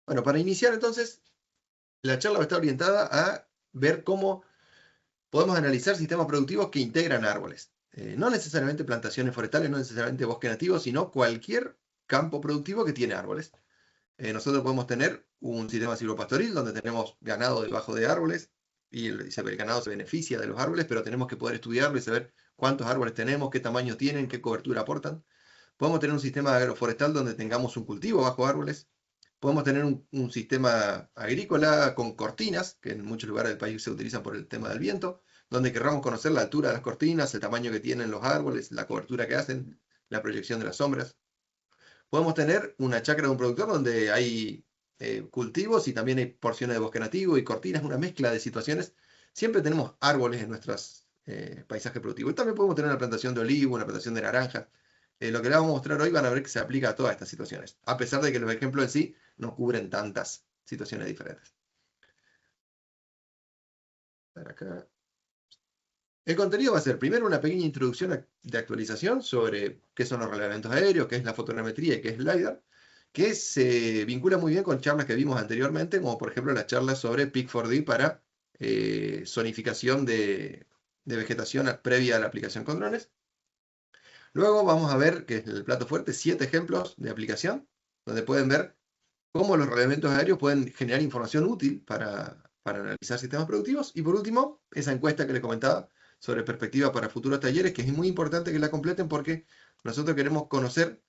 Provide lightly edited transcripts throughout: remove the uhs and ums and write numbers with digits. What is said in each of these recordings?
Bueno, para iniciar entonces, la charla va a estar orientada a ver cómo podemos analizar sistemas productivos que integran árboles. No necesariamente plantaciones forestales, no necesariamente bosque nativo, sino cualquier campo productivo que tiene árboles. Nosotros podemos tener un sistema silvopastoril donde tenemos ganado debajo de árboles y el ganado se beneficia de los árboles, pero tenemos que poder estudiarlo y saber cuántos árboles tenemos, qué tamaño tienen, qué cobertura aportan. Podemos tener un sistema agroforestal donde tengamos un cultivo bajo árboles. Podemos tener un sistema agrícola con cortinas, que en muchos lugares del país se utilizan por el tema del viento, donde querramos conocer la altura de las cortinas, el tamaño que tienen los árboles, la cobertura que hacen, la proyección de las sombras. Podemos tener una chacra de un productor donde hay cultivos y también hay porciones de bosque nativo y cortinas, una mezcla de situaciones. Siempre tenemos árboles en nuestros paisajes productivos. Y también podemos tener una plantación de olivo, una plantación de naranja. Lo que les vamos a mostrar hoy van a ver que se aplica a todas estas situaciones, a pesar de que los ejemplos en sí no cubren tantas situaciones diferentes. Acá. El contenido va a ser primero una pequeña introducción de actualización sobre qué son los relevamientos aéreos, qué es la fotogrametría y qué es el LiDAR, que se vincula muy bien con charlas que vimos anteriormente, como por ejemplo la charla sobre Pig4D para zonificación de vegetación previa a la aplicación con drones. Luego vamos a ver, que es el plato fuerte, 7 ejemplos de aplicación, donde pueden ver cómo los relevamientos aéreos pueden generar información útil para analizar sistemas productivos. Y por último, esa encuesta que les comentaba sobre perspectiva para futuros talleres, que es muy importante que la completen porque nosotros queremos conocer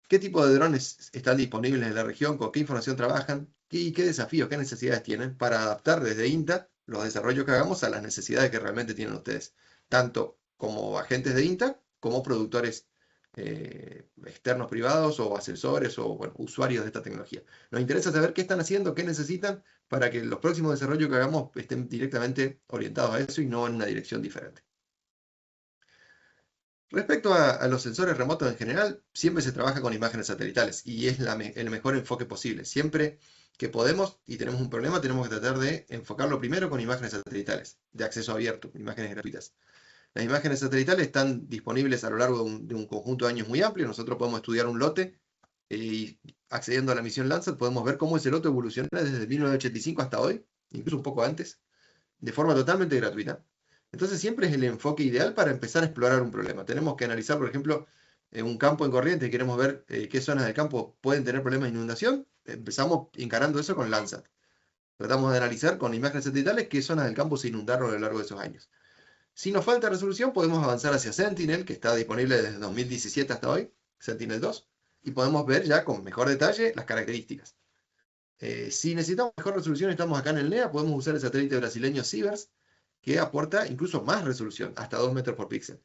qué tipo de drones están disponibles en la región, con qué información trabajan y qué desafíos, qué necesidades tienen para adaptar desde INTA los desarrollos que hagamos a las necesidades que realmente tienen ustedes, tanto como agentes de INTA como productores externos privados o asesores o bueno, usuarios de esta tecnología. Nos interesa saber qué están haciendo, qué necesitan para que los próximos desarrollos que hagamos estén directamente orientados a eso y no en una dirección diferente. Respecto a los sensores remotos en general, siempre se trabaja con imágenes satelitales y es el mejor enfoque posible. Siempre que podemos y tenemos un problema, tenemos que tratar de enfocarlo primero con imágenes satelitales, de acceso abierto, imágenes gratuitas. Las imágenes satelitales están disponibles a lo largo de un conjunto de años muy amplio. Nosotros podemos estudiar un lote y accediendo a la misión Landsat podemos ver cómo ese lote evoluciona desde 1985 hasta hoy, incluso un poco antes, de forma totalmente gratuita. Entonces siempre es el enfoque ideal para empezar a explorar un problema. Tenemos que analizar, por ejemplo, un campo en Corrientes y queremos ver qué zonas del campo pueden tener problemas de inundación. Empezamos encarando eso con Landsat. Tratamos de analizar con imágenes satelitales qué zonas del campo se inundaron a lo largo de esos años. Si nos falta resolución, podemos avanzar hacia Sentinel, que está disponible desde 2017 hasta hoy, Sentinel-2, y podemos ver ya con mejor detalle las características. Si necesitamos mejor resolución, estamos acá en el NEA, podemos usar el satélite brasileño Sivers, que aporta incluso más resolución, hasta 2 metros por píxel.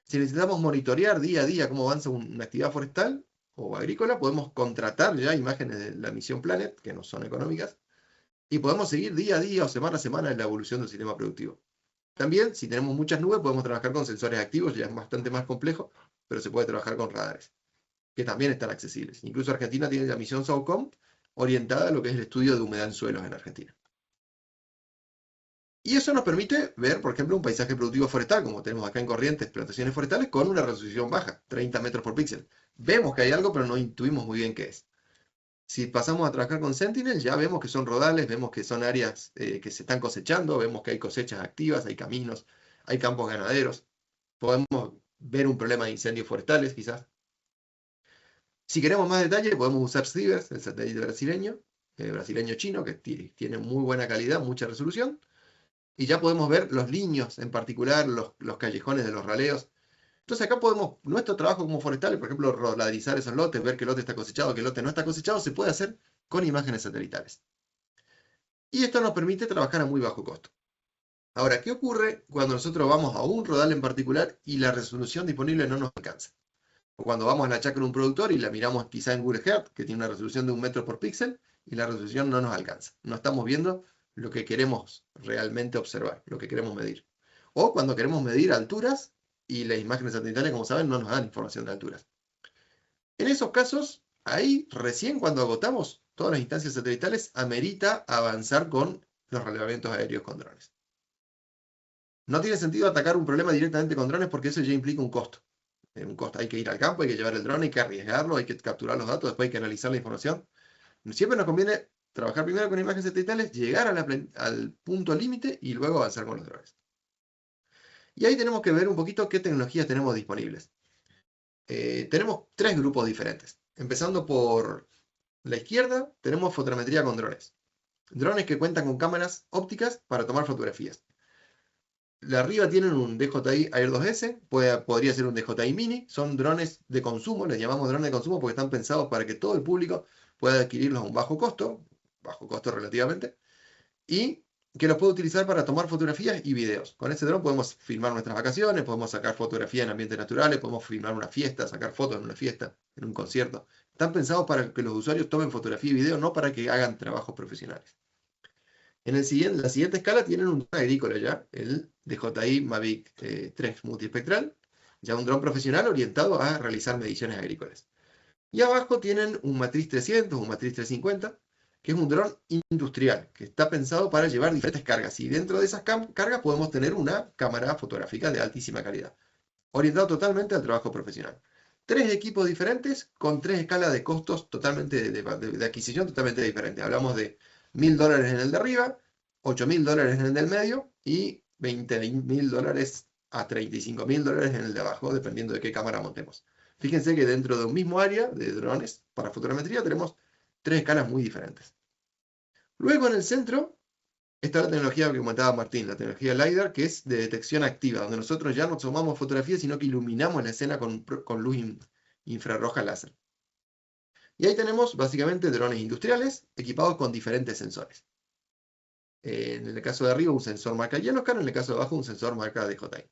Si necesitamos monitorear día a día cómo avanza una actividad forestal o agrícola, podemos contratar ya imágenes de la misión Planet, que no son económicas, y podemos seguir día a día o semana a semana la evolución del sistema productivo. También, si tenemos muchas nubes, podemos trabajar con sensores activos, ya es bastante más complejo, pero se puede trabajar con radares, que también están accesibles. Incluso Argentina tiene la misión SOCOM orientada a lo que es el estudio de humedad en suelos en Argentina. Y eso nos permite ver, por ejemplo, un paisaje productivo forestal, como tenemos acá en Corrientes, plantaciones forestales, con una resolución baja, 30 metros por píxel. Vemos que hay algo, pero no intuimos muy bien qué es. Si pasamos a trabajar con Sentinel, ya vemos que son rodales, vemos que son áreas que se están cosechando, vemos que hay cosechas activas, hay caminos, hay campos ganaderos. Podemos ver un problema de incendios forestales, quizás. Si queremos más detalle, podemos usar Sivers, el satélite brasileño chino, que tiene muy buena calidad, mucha resolución. Y ya podemos ver los liños, en particular los callejones de los raleos. Entonces acá podemos, nuestro trabajo como forestales, por ejemplo, roladizar esos lotes, ver qué lote está cosechado, qué lote no está cosechado, se puede hacer con imágenes satelitales. Y esto nos permite trabajar a muy bajo costo. Ahora, ¿qué ocurre cuando nosotros vamos a un rodal en particular y la resolución disponible no nos alcanza? O cuando vamos a la chacra de un productor y la miramos quizá en Google Earth, que tiene una resolución de 1 metro por píxel, y la resolución no nos alcanza. No estamos viendo lo que queremos realmente observar, lo que queremos medir. O cuando queremos medir alturas y las imágenes satelitales, como saben, no nos dan información de alturas. En esos casos, ahí recién cuando agotamos todas las instancias satelitales, amerita avanzar con los relevamientos aéreos con drones. No tiene sentido atacar un problema directamente con drones porque eso ya implica un costo. Hay que ir al campo, hay que llevar el dron, hay que arriesgarlo, hay que capturar los datos, después hay que analizar la información. Siempre nos conviene trabajar primero con imágenes satelitales, llegar al punto límite y luego avanzar con los drones. Y ahí tenemos que ver un poquito qué tecnologías tenemos disponibles. Tenemos tres grupos diferentes. Empezando por la izquierda, tenemos fotogrametría con drones. Drones que cuentan con cámaras ópticas para tomar fotografías. De arriba tienen un DJI Air 2S, podría ser un DJI Mini, son drones de consumo, les llamamos drones de consumo porque están pensados para que todo el público pueda adquirirlos a un bajo costo relativamente, y que los puede utilizar para tomar fotografías y videos. Con ese dron podemos filmar nuestras vacaciones, podemos sacar fotografías en ambientes naturales, podemos filmar una fiesta, sacar fotos en una fiesta, en un concierto. Están pensados para que los usuarios tomen fotografía y video, no para que hagan trabajos profesionales. En la siguiente escala tienen un dron agrícola ya, el DJI Mavic 3 multiespectral, ya un dron profesional orientado a realizar mediciones agrícolas. Y abajo tienen un Matriz 300, un Matriz 350, que es un dron industrial, que está pensado para llevar diferentes cargas. Y dentro de esas cargas podemos tener una cámara fotográfica de altísima calidad, orientado totalmente al trabajo profesional. Tres equipos diferentes con tres escalas de costos totalmente de adquisición totalmente diferentes. Hablamos de $1000 en el de arriba, $8000 en el del medio y $20.000 a $35.000 en el de abajo, dependiendo de qué cámara montemos. Fíjense que dentro de un mismo área de drones para fotogrametría tenemos tres escalas muy diferentes. Luego en el centro está la tecnología que comentaba Martín, la tecnología LiDAR, que es de detección activa, donde nosotros ya no tomamos fotografías, sino que iluminamos la escena con luz infrarroja láser. Y ahí tenemos básicamente drones industriales equipados con diferentes sensores. En el caso de arriba un sensor marca Yellowcam, en el caso de abajo un sensor marca DJI.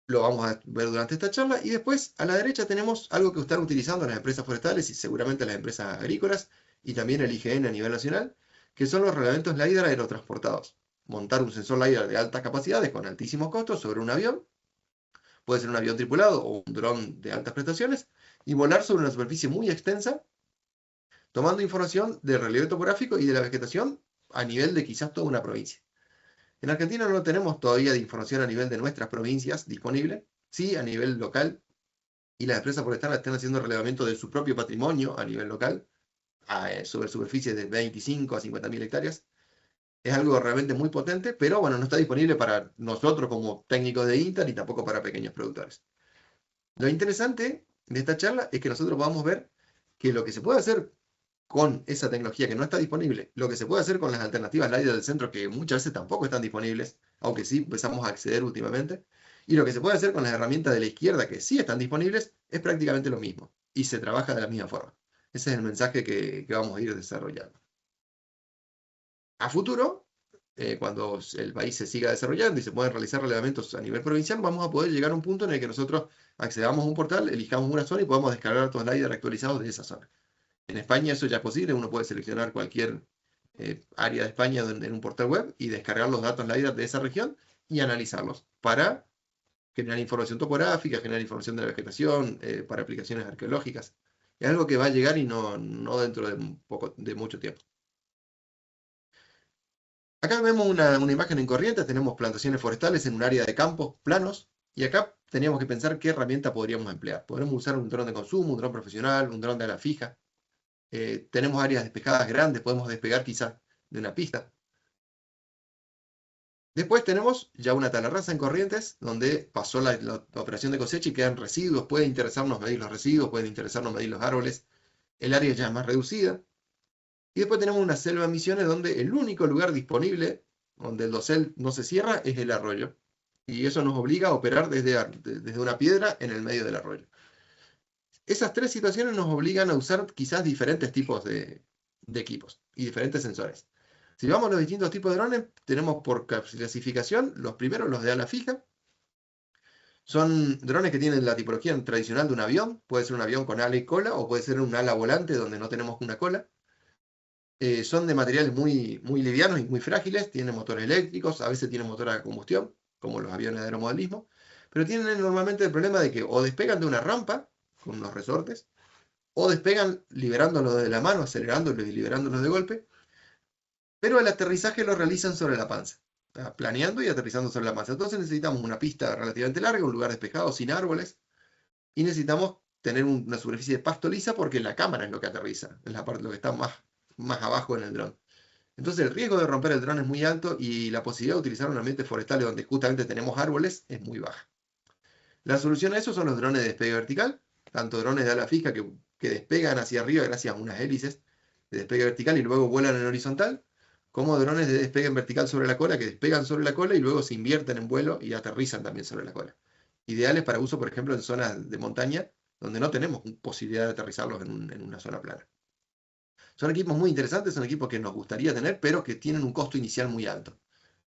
Lo vamos a ver durante esta charla. Y después a la derecha tenemos algo que están utilizando las empresas forestales y seguramente las empresas agrícolas y también el IGN a nivel nacional, que son los reglamentos LiDAR aerotransportados. Montar un sensor LiDAR de altas capacidades con altísimos costos sobre un avión, puede ser un avión tripulado o un dron de altas prestaciones, y volar sobre una superficie muy extensa, tomando información del relieve topográfico y de la vegetación a nivel de quizás toda una provincia. En Argentina no tenemos todavía de información a nivel de nuestras provincias disponible, sí a nivel local, y las empresas forestales están haciendo relevamiento de su propio patrimonio a nivel local, sobre superficies de 25 a 50.000 hectáreas. Es algo realmente muy potente, pero bueno, no está disponible para nosotros como técnicos de INTA ni tampoco para pequeños productores. Lo interesante de esta charla es que nosotros vamos a ver que lo que se puede hacer con esa tecnología que no está disponible, lo que se puede hacer con las alternativas LiDAR del centro que muchas veces tampoco están disponibles, aunque sí empezamos a acceder últimamente, y lo que se puede hacer con las herramientas de la izquierda que sí están disponibles es prácticamente lo mismo, y se trabaja de la misma forma. Ese es el mensaje que vamos a ir desarrollando. A futuro, cuando el país se siga desarrollando y se puedan realizar relevamientos a nivel provincial, vamos a poder llegar a un punto en el que nosotros accedamos a un portal, elijamos una zona y podamos descargar datos LiDAR actualizados de esa zona. En España eso ya es posible, uno puede seleccionar cualquier área de España en un portal web y descargar los datos LiDAR de esa región y analizarlos para generar información topográfica, generar información de la vegetación, para aplicaciones arqueológicas. Es algo que va a llegar y no dentro de mucho tiempo. Acá vemos una imagen en Corrientes, tenemos plantaciones forestales en un área de campos planos, y acá teníamos que pensar qué herramienta podríamos emplear. Podremos usar un dron de consumo, un dron profesional, un dron de ala fija. Tenemos áreas despejadas grandes, podemos despegar quizás de una pista. Después tenemos ya una talarraza en Corrientes, donde pasó la operación de cosecha y quedan residuos. Puede interesarnos medir los residuos, puede interesarnos medir los árboles. El área ya es más reducida. Y después tenemos una selva en Misiones, donde el único lugar disponible donde el dosel no se cierra es el arroyo. Y eso nos obliga a operar desde una piedra en el medio del arroyo. Esas tres situaciones nos obligan a usar quizás diferentes tipos de equipos y diferentes sensores. Si vamos a los distintos tipos de drones, tenemos por clasificación los primeros, los de ala fija. Son drones que tienen la tipología tradicional de un avión. Puede ser un avión con ala y cola, o puede ser un ala volante donde no tenemos una cola. Son de materiales muy, muy livianos y muy frágiles. Tienen motores eléctricos, a veces tienen motor a combustión, como los aviones de aeromodelismo. Pero tienen normalmente el problema de que o despegan de una rampa, con unos resortes, o despegan liberándolos de la mano, acelerándolos y liberándolos de golpe, pero el aterrizaje lo realizan sobre la panza, planeando y aterrizando sobre la panza. Entonces necesitamos una pista relativamente larga, un lugar despejado, sin árboles, y necesitamos tener una superficie de pasto lisa porque la cámara es lo que aterriza, es la parte lo que está más más abajo en el dron. Entonces el riesgo de romper el dron es muy alto y la posibilidad de utilizar un ambiente forestal donde justamente tenemos árboles es muy baja. La solución a eso son los drones de despegue vertical, tanto drones de ala fija que despegan hacia arriba gracias a unas hélices de despegue vertical y luego vuelan en horizontal, como drones de despegue en vertical sobre la cola que despegan sobre la cola y luego se invierten en vuelo y aterrizan también sobre la cola. Ideales para uso, por ejemplo, en zonas de montaña donde no tenemos posibilidad de aterrizarlos en una zona plana. Son equipos muy interesantes, son equipos que nos gustaría tener, pero que tienen un costo inicial muy alto.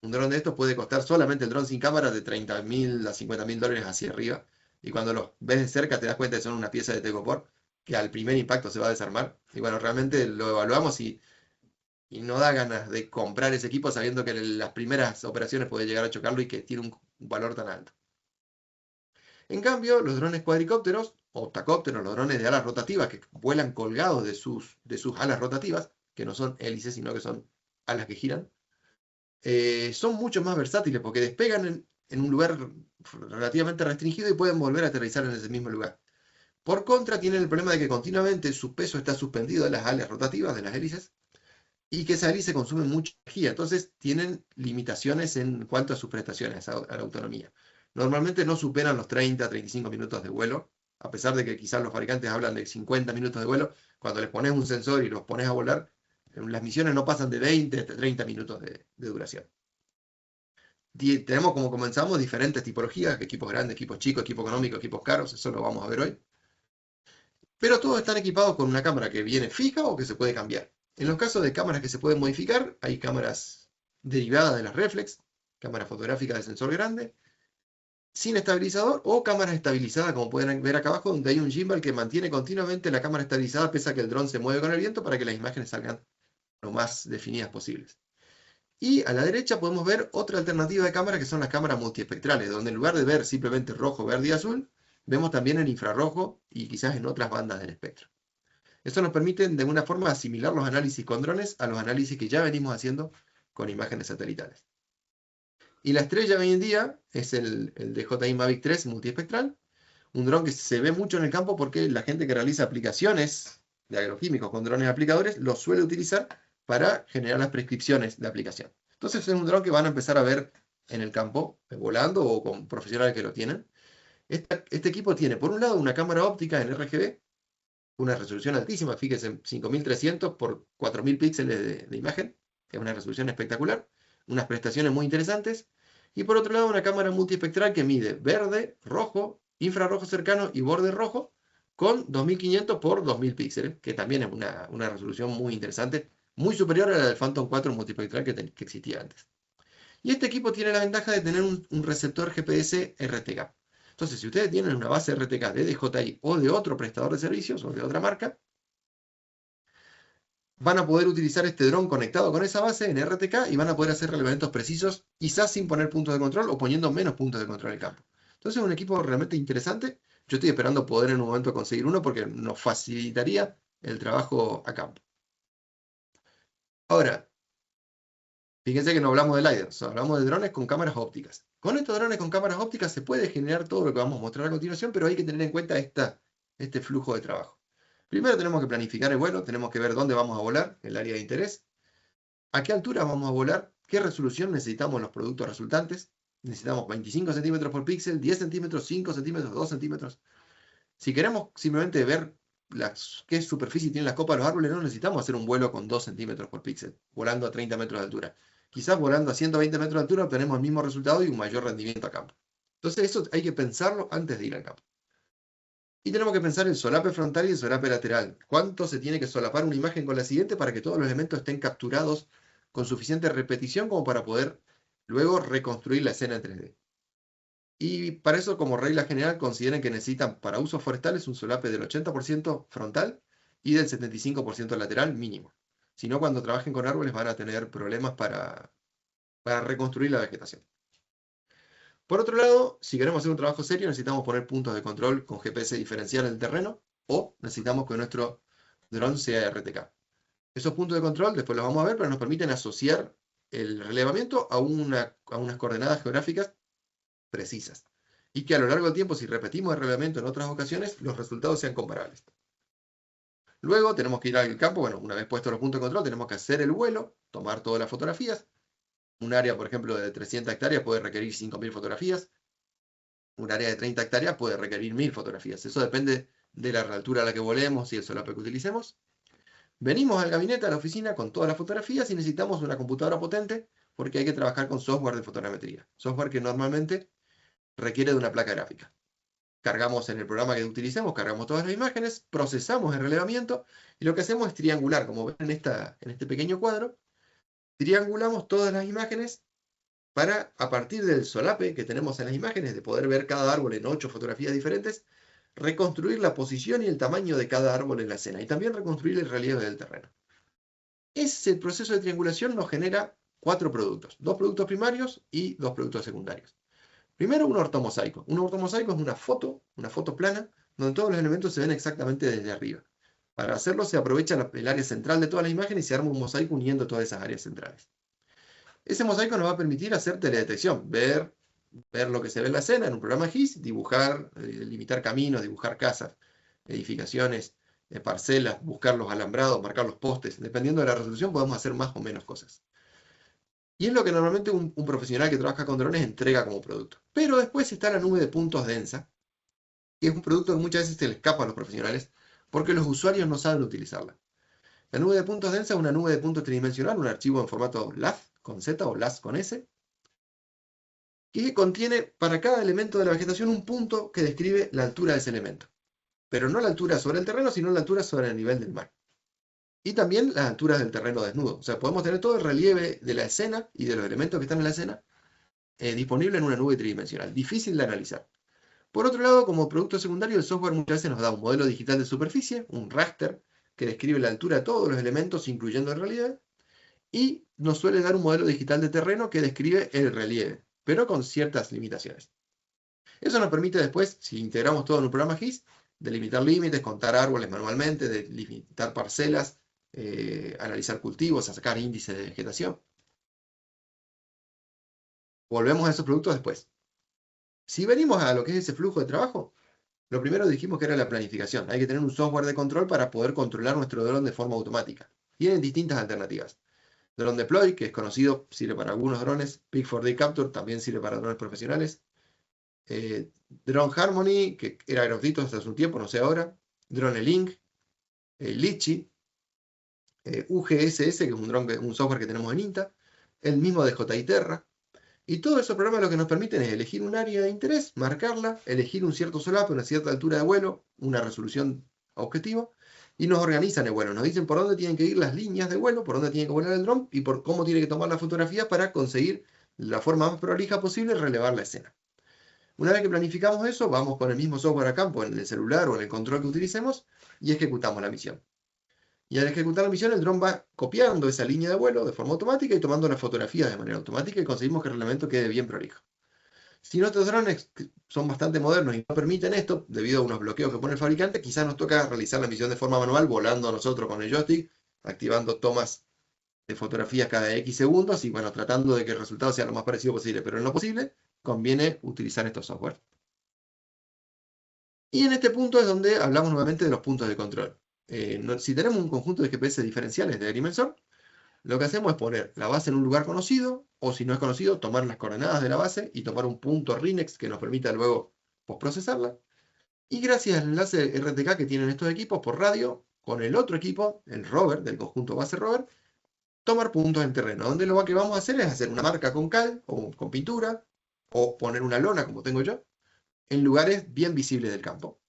Un dron de estos puede costar solamente el dron sin cámara de 30.000 a 50.000 dólares hacia arriba. Y cuando los ves de cerca te das cuenta que son una pieza de Tegopor que al primer impacto se va a desarmar. Y bueno, realmente lo evaluamos y no da ganas de comprar ese equipo sabiendo que en las primeras operaciones puede llegar a chocarlo y que tiene un valor tan alto. En cambio, los drones cuadricópteros o octacópteros, los drones de alas rotativas que vuelan colgados de sus alas rotativas, que no son hélices, sino que son alas que giran, son mucho más versátiles porque despegan en un lugar relativamente restringido y pueden volver a aterrizar en ese mismo lugar. Por contra, tienen el problema de que continuamente su peso está suspendido de las alas rotativas, de las hélices, y que esas hélices consumen mucha energía. Entonces, tienen limitaciones en cuanto a sus prestaciones, a la autonomía. Normalmente no superan los 30 a 35 minutos de vuelo, a pesar de que quizás los fabricantes hablan de 50 minutos de vuelo. Cuando les pones un sensor y los pones a volar, las misiones no pasan de 20 a 30 minutos de duración. Tenemos, como comenzamos, diferentes tipologías, equipos grandes, equipos chicos, equipos económicos, equipos caros, eso lo vamos a ver hoy. Pero todos están equipados con una cámara que viene fija o que se puede cambiar. En los casos de cámaras que se pueden modificar, hay cámaras derivadas de las reflex, cámaras fotográficas de sensor grande, sin estabilizador o cámaras estabilizadas, como pueden ver acá abajo, donde hay un gimbal que mantiene continuamente la cámara estabilizada pese a que el dron se mueve con el viento para que las imágenes salgan lo más definidas posibles. Y a la derecha podemos ver otra alternativa de cámara que son las cámaras multiespectrales, donde en lugar de ver simplemente rojo, verde y azul, vemos también el infrarrojo y quizás en otras bandas del espectro. Esto nos permite de alguna forma asimilar los análisis con drones a los análisis que ya venimos haciendo con imágenes satelitales. Y la estrella hoy en día es el DJI Mavic 3 multiespectral, un dron que se ve mucho en el campo porque la gente que realiza aplicaciones de agroquímicos con drones aplicadores lo suele utilizar para generar las prescripciones de aplicación. Entonces es un dron que van a empezar a ver en el campo, volando o con profesionales que lo tienen. Este equipo tiene, por un lado, una cámara óptica en RGB, una resolución altísima, fíjense, 5300 por 4000 píxeles de imagen, que es una resolución espectacular, unas prestaciones muy interesantes. Y por otro lado, una cámara multiespectral que mide verde, rojo, infrarrojo cercano y borde rojo, con 2500 por 2000 píxeles, que también es una resolución muy interesante, muy superior a la del Phantom 4 multiespectral que existía antes. Y este equipo tiene la ventaja de tener un receptor GPS RTK. Entonces, si ustedes tienen una base RTK de DJI o de otro prestador de servicios o de otra marca, van a poder utilizar este dron conectado con esa base en RTK y van a poder hacer relevamientos precisos, quizás sin poner puntos de control o poniendo menos puntos de control en el campo. Entonces es un equipo realmente interesante. Yo estoy esperando poder en un momento conseguir uno porque nos facilitaría el trabajo a campo. Ahora, fíjense que no hablamos de LiDAR, hablamos de drones con cámaras ópticas. Con estos drones con cámaras ópticas se puede generar todo lo que vamos a mostrar a continuación, pero hay que tener en cuenta este flujo de trabajo. Primero tenemos que planificar el vuelo, tenemos que ver dónde vamos a volar, el área de interés, a qué altura vamos a volar, qué resolución necesitamos en los productos resultantes. Necesitamos 25 centímetros por píxel, 10 centímetros, 5 centímetros, 2 centímetros. Si queremos simplemente ver qué superficie tienen las copas de los árboles, no necesitamos hacer un vuelo con 2 centímetros por píxel, volando a 30 metros de altura. Quizás volando a 120 metros de altura obtenemos el mismo resultado y un mayor rendimiento a campo. Entonces eso hay que pensarlo antes de ir al campo. Y tenemos que pensar el solape frontal y el solape lateral. ¿Cuánto se tiene que solapar una imagen con la siguiente para que todos los elementos estén capturados con suficiente repetición como para poder luego reconstruir la escena en 3D? Y para eso, como regla general, consideren que necesitan para usos forestales un solape del 80% frontal y del 75% lateral mínimo. Si no, cuando trabajen con árboles van a tener problemas para reconstruir la vegetación. Por otro lado, si queremos hacer un trabajo serio, necesitamos poner puntos de control con GPS diferencial en el terreno o necesitamos que nuestro dron sea RTK. Esos puntos de control después los vamos a ver, pero nos permiten asociar el relevamiento a unas coordenadas geográficas precisas. Y que a lo largo del tiempo, si repetimos el relevamiento en otras ocasiones, los resultados sean comparables. Luego tenemos que ir al campo, bueno, una vez puestos los puntos de control, tenemos que hacer el vuelo, tomar todas las fotografías. Un área, por ejemplo, de 300 hectáreas puede requerir 5.000 fotografías. Un área de 30 hectáreas puede requerir 1.000 fotografías. Eso depende de la altura a la que volemos y el solape que utilicemos. Venimos al gabinete, a la oficina, con todas las fotografías y necesitamos una computadora potente porque hay que trabajar con software de fotogrametría. Software que normalmente requiere de una placa gráfica. Cargamos en el programa que utilicemos, cargamos todas las imágenes, procesamos el relevamiento y lo que hacemos es triangular, como ven en este pequeño cuadro, triangulamos todas las imágenes para, a partir del solape que tenemos en las imágenes, de poder ver cada árbol en 8 fotografías diferentes, reconstruir la posición y el tamaño de cada árbol en la escena y también reconstruir el relieve del terreno. Ese proceso de triangulación nos genera 4 productos, 2 productos primarios y 2 productos secundarios. Primero, un ortomosaico. Un ortomosaico es una foto plana, donde todos los elementos se ven exactamente desde arriba. Para hacerlo se aprovecha el área central de toda la imagen y se arma un mosaico uniendo todas esas áreas centrales. Ese mosaico nos va a permitir hacer teledetección, ver lo que se ve en la escena en un programa GIS, dibujar, limitar caminos, dibujar casas, edificaciones, parcelas, buscar los alambrados, marcar los postes. Dependiendo de la resolución podemos hacer más o menos cosas. Y es lo que normalmente un profesional que trabaja con drones entrega como producto. Pero después está la nube de puntos densa, que es un producto que muchas veces se le escapa a los profesionales porque los usuarios no saben utilizarla. La nube de puntos densa es una nube de puntos tridimensional, un archivo en formato LAZ con Z o LAZ con S, que contiene para cada elemento de la vegetación un punto que describe la altura de ese elemento. Pero no la altura sobre el terreno, sino la altura sobre el nivel del mar. Y también las alturas del terreno desnudo. O sea, podemos tener todo el relieve de la escena y de los elementos que están en la escena disponible en una nube tridimensional. Difícil de analizar. Por otro lado, como producto secundario, el software muchas veces nos da un modelo digital de superficie, un raster, que describe la altura de todos los elementos, incluyendo el relieve, y nos suele dar un modelo digital de terreno que describe el relieve, pero con ciertas limitaciones. Eso nos permite después, si integramos todo en un programa GIS, delimitar límites, contar árboles manualmente, delimitar parcelas, analizar cultivos, sacar índices de vegetación. Volvemos a esos productos después. Si venimos a lo que es ese flujo de trabajo, lo primero dijimos que era la planificación. Hay que tener un software de control para poder controlar nuestro dron de forma automática. Tienen distintas alternativas. Drone Deploy, que es conocido, sirve para algunos drones. Pig4D Capture también sirve para drones profesionales. Drone Harmony, que era gratuito hasta hace un tiempo, no sé ahora. Drone Link, Litchi, UGSS, que es un software que tenemos en INTA. El mismo DJI Terra. Y todos esos programas lo que nos permiten es elegir un área de interés, marcarla, elegir un cierto solape, una cierta altura de vuelo, una resolución objetivo, y nos organizan el vuelo. Nos dicen por dónde tienen que ir las líneas de vuelo, por dónde tiene que volar el dron y por cómo tiene que tomar la fotografía para conseguir la forma más prolija posible relevar la escena. Una vez que planificamos eso, vamos con el mismo software a campo en el celular o en el control que utilicemos y ejecutamos la misión. Y al ejecutar la misión, el dron va copiando esa línea de vuelo de forma automática y tomando las fotografías de manera automática y conseguimos que el elemento quede bien prolijo. Si nuestros drones son bastante modernos y no permiten esto, debido a unos bloqueos que pone el fabricante, quizás nos toca realizar la misión de forma manual, volando nosotros con el joystick, activando tomas de fotografías cada X segundos y bueno, tratando de que el resultado sea lo más parecido posible. Pero en lo posible, conviene utilizar estos software. Y en este punto es donde hablamos nuevamente de los puntos de control. Si tenemos un conjunto de GPS diferenciales de agrimensor, lo que hacemos es poner la base en un lugar conocido, o si no es conocido, tomar las coordenadas de la base y tomar un punto RINEX que nos permita luego postprocesarla. Y gracias al enlace RTK que tienen estos equipos por radio, con el otro equipo, el rover, del conjunto base rover, tomar puntos en terreno, donde lo que vamos a hacer es hacer una marca con cal o con pintura, o poner una lona como tengo yo, en lugares bien visibles del campo.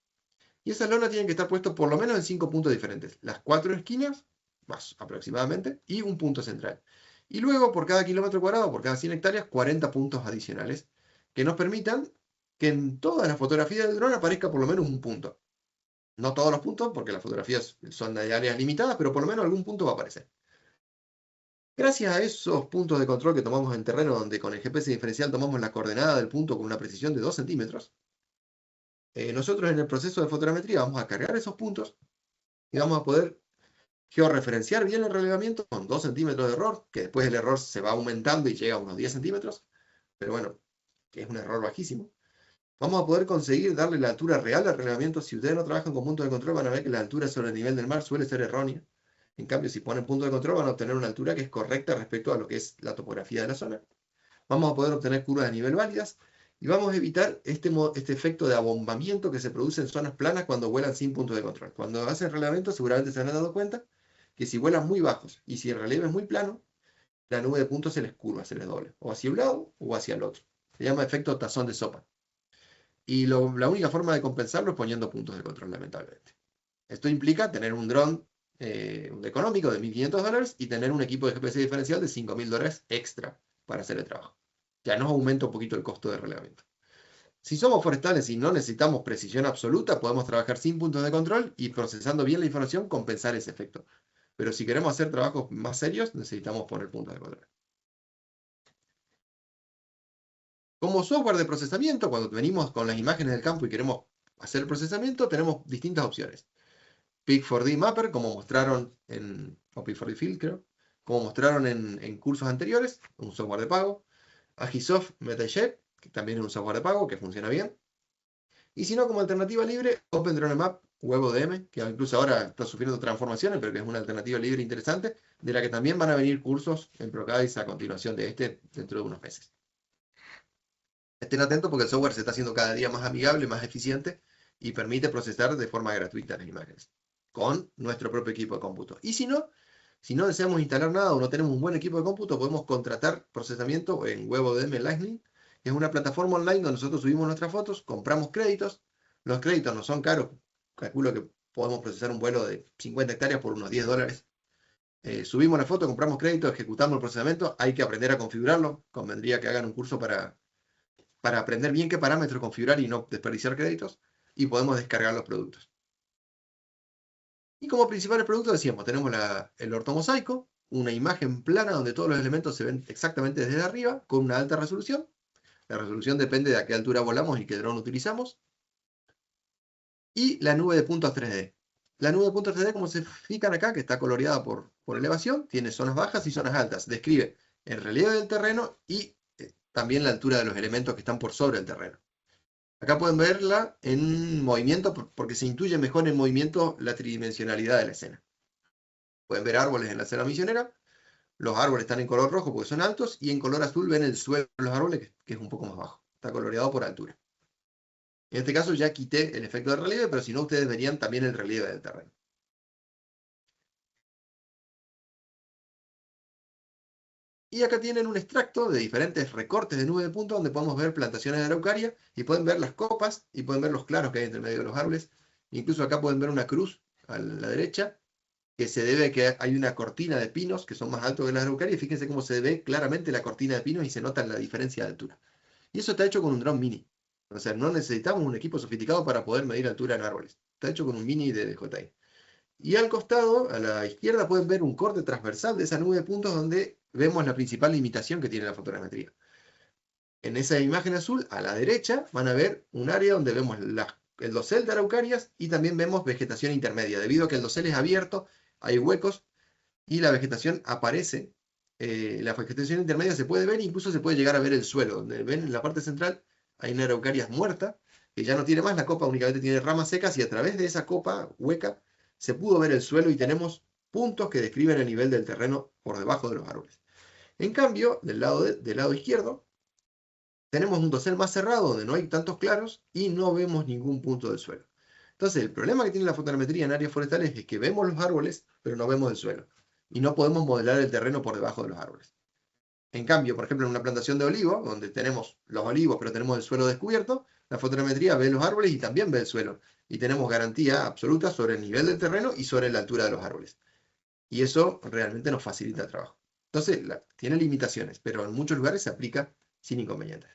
Y esas lonas tienen que estar puestas por lo menos en 5 puntos diferentes. Las 4 esquinas, más aproximadamente, y un punto central. Y luego, por cada kilómetro cuadrado, por cada 100 hectáreas, 40 puntos adicionales, que nos permitan que en todas las fotografías del dron aparezca por lo menos un punto. No todos los puntos, porque las fotografías son de áreas limitadas, pero por lo menos algún punto va a aparecer. Gracias a esos puntos de control que tomamos en terreno, donde con el GPS diferencial tomamos la coordenada del punto con una precisión de 2 centímetros, nosotros en el proceso de fotogrametría vamos a cargar esos puntos y vamos a poder georreferenciar bien el relevamiento con 2 centímetros de error, que después el error se va aumentando y llega a unos 10 centímetros, pero bueno, que es un error bajísimo. Vamos a poder conseguir darle la altura real al relevamiento. Si ustedes no trabajan con puntos de control, van a ver que la altura sobre el nivel del mar suele ser errónea. En cambio, si ponen punto de control, van a obtener una altura que es correcta respecto a lo que es la topografía de la zona. Vamos a poder obtener curvas de nivel válidas y vamos a evitar este efecto de abombamiento que se produce en zonas planas cuando vuelan sin punto de control. Cuando hacen relevamiento, seguramente se han dado cuenta que si vuelan muy bajos y si el relieve es muy plano, la nube de puntos se les curva, se les dobla, o hacia un lado o hacia el otro. Se llama efecto tazón de sopa. Y la única forma de compensarlo es poniendo puntos de control, lamentablemente. Esto implica tener un dron económico de $1.500 y tener un equipo de GPS diferencial de $5.000 extra para hacer el trabajo. Ya nos aumenta un poquito el costo de relevamiento. Si somos forestales y no necesitamos precisión absoluta, podemos trabajar sin puntos de control y procesando bien la información compensar ese efecto. Pero si queremos hacer trabajos más serios, necesitamos poner puntos de control. Como software de procesamiento, cuando venimos con las imágenes del campo y queremos hacer el procesamiento, tenemos distintas opciones. Pig4D Mapper, como mostraron o Pig4D Field, creo, como mostraron en cursos anteriores, un software de pago. Agisoft MetaJet, que también es un software de pago, que funciona bien. Y si no, como alternativa libre, OpenDroneMap WebODM, que incluso ahora está sufriendo transformaciones, pero que es una alternativa libre interesante, de la que también van a venir cursos en ProCAIS a continuación de este, dentro de unos meses. Estén atentos porque el software se está haciendo cada día más amigable, más eficiente y permite procesar de forma gratuita las imágenes con nuestro propio equipo de cómputo. Y si no deseamos instalar nada o no tenemos un buen equipo de cómputo, podemos contratar procesamiento en WebODM Lightning, que es una plataforma online donde nosotros subimos nuestras fotos, compramos créditos. Los créditos no son caros, calculo que podemos procesar un vuelo de 50 hectáreas por unos $10. Subimos la foto, compramos crédito, ejecutamos el procesamiento, hay que aprender a configurarlo, convendría que hagan un curso para aprender bien qué parámetros configurar y no desperdiciar créditos, y podemos descargar los productos. Y como principales productos decíamos, tenemos el ortomosaico, una imagen plana donde todos los elementos se ven exactamente desde arriba, con una alta resolución. La resolución depende de a qué altura volamos y qué dron utilizamos. Y la nube de puntos 3D. La nube de puntos 3D, como se fijan acá, que está coloreada por elevación, tiene zonas bajas y zonas altas. Describe el relieve del terreno y también la altura de los elementos que están por sobre el terreno. Acá pueden verla en movimiento porque se intuye mejor en movimiento la tridimensionalidad de la escena. Pueden ver árboles en la escena misionera. Los árboles están en color rojo porque son altos y en color azul ven el suelo de los árboles que es un poco más bajo. Está coloreado por altura. En este caso ya quité el efecto de relieve, pero si no ustedes verían también el relieve del terreno. Y acá tienen un extracto de diferentes recortes de nube de puntos donde podemos ver plantaciones de araucaria y pueden ver las copas y pueden ver los claros que hay entre medio de los árboles. Incluso acá pueden ver una cruz a la derecha que se debe a que hay una cortina de pinos que son más altos que las araucarias. Fíjense cómo se ve claramente la cortina de pinos y se nota la diferencia de altura. Y eso está hecho con un dron mini. O sea, no necesitamos un equipo sofisticado para poder medir altura en árboles. Está hecho con un mini de DJI. Y al costado, a la izquierda, pueden ver un corte transversal de esa nube de puntos donde vemos la principal limitación que tiene la fotogrametría. En esa imagen azul, a la derecha, van a ver un área donde vemos el dosel de araucarias y también vemos vegetación intermedia. Debido a que el dosel es abierto, hay huecos y la vegetación aparece. La vegetación intermedia se puede ver, incluso se puede llegar a ver el suelo, donde ven en la parte central hay una araucaria muerta, que ya no tiene más la copa, únicamente tiene ramas secas y a través de esa copa hueca se pudo ver el suelo y tenemos puntos que describen el nivel del terreno por debajo de los árboles. En cambio, del lado izquierdo, tenemos un dosel más cerrado donde no hay tantos claros y no vemos ningún punto del suelo. Entonces, el problema que tiene la fotogrametría en áreas forestales es que vemos los árboles, pero no vemos el suelo. Y no podemos modelar el terreno por debajo de los árboles. En cambio, por ejemplo, en una plantación de olivo, donde tenemos los olivos, pero tenemos el suelo descubierto, la fotogrametría ve los árboles y también ve el suelo. Y tenemos garantía absoluta sobre el nivel del terreno y sobre la altura de los árboles. Y eso realmente nos facilita el trabajo. Entonces, tiene limitaciones, pero en muchos lugares se aplica sin inconvenientes.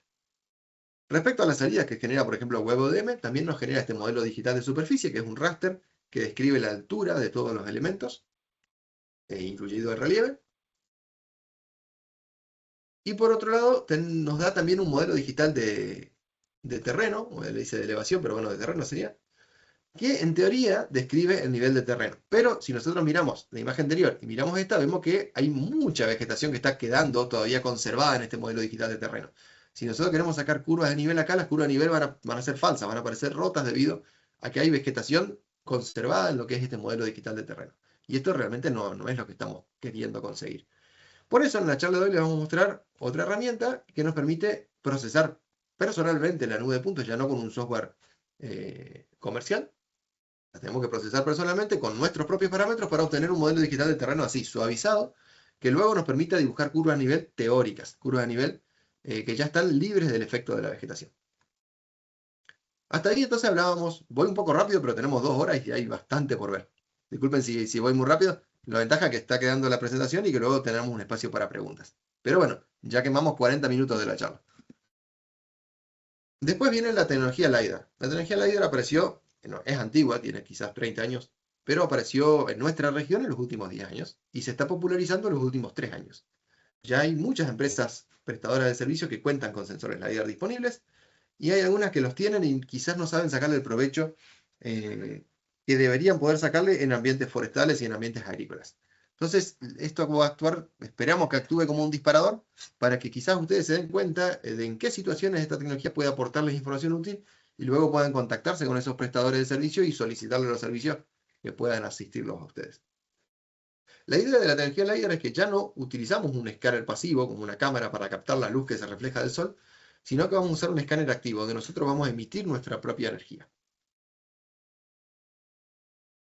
Respecto a las salidas que genera, por ejemplo, WebODM, también nos genera este modelo digital de superficie, que es un raster que describe la altura de todos los elementos, incluido el relieve. Y por otro lado, nos da también un modelo digital de terreno, o le dice de elevación, pero bueno, de terreno sería, que en teoría describe el nivel de terreno. Pero si nosotros miramos la imagen anterior y miramos esta, vemos que hay mucha vegetación que está quedando todavía conservada en este modelo digital de terreno. Si nosotros queremos sacar curvas de nivel acá, las curvas de nivel van a ser falsas, van a parecer rotas debido a que hay vegetación conservada en lo que es este modelo digital de terreno. Y esto realmente no es lo que estamos queriendo conseguir. Por eso en la charla de hoy les vamos a mostrar otra herramienta que nos permite procesar personalmente la nube de puntos, ya no con un software comercial. La tenemos que procesar personalmente con nuestros propios parámetros para obtener un modelo digital de terreno así, suavizado, que luego nos permita dibujar curvas a nivel teóricas, curvas a nivel que ya están libres del efecto de la vegetación. Hasta ahí entonces hablábamos, voy un poco rápido, pero tenemos 2 horas y hay bastante por ver. Disculpen si voy muy rápido, la ventaja es que está quedando la presentación y que luego tenemos un espacio para preguntas. Pero bueno, ya quemamos 40 minutos de la charla. Después viene la tecnología LiDAR. La tecnología LiDAR apareció, es antigua, tiene quizás 30 años, pero apareció en nuestra región en los últimos 10 años y se está popularizando en los últimos 3 años. Ya hay muchas empresas prestadoras de servicios que cuentan con sensores LiDAR disponibles y hay algunas que los tienen y quizás no saben sacarle el provecho que deberían poder sacarle en ambientes forestales y en ambientes agrícolas. Entonces, esto va a actuar, esperamos que actúe como un disparador para que quizás ustedes se den cuenta de en qué situaciones esta tecnología puede aportarles información útil y luego puedan contactarse con esos prestadores de servicio y solicitarle los servicios que puedan asistirlos a ustedes. La idea de la tecnología LiDAR es que ya no utilizamos un escáner pasivo como una cámara para captar la luz que se refleja del sol, sino que vamos a usar un escáner activo, donde nosotros vamos a emitir nuestra propia energía.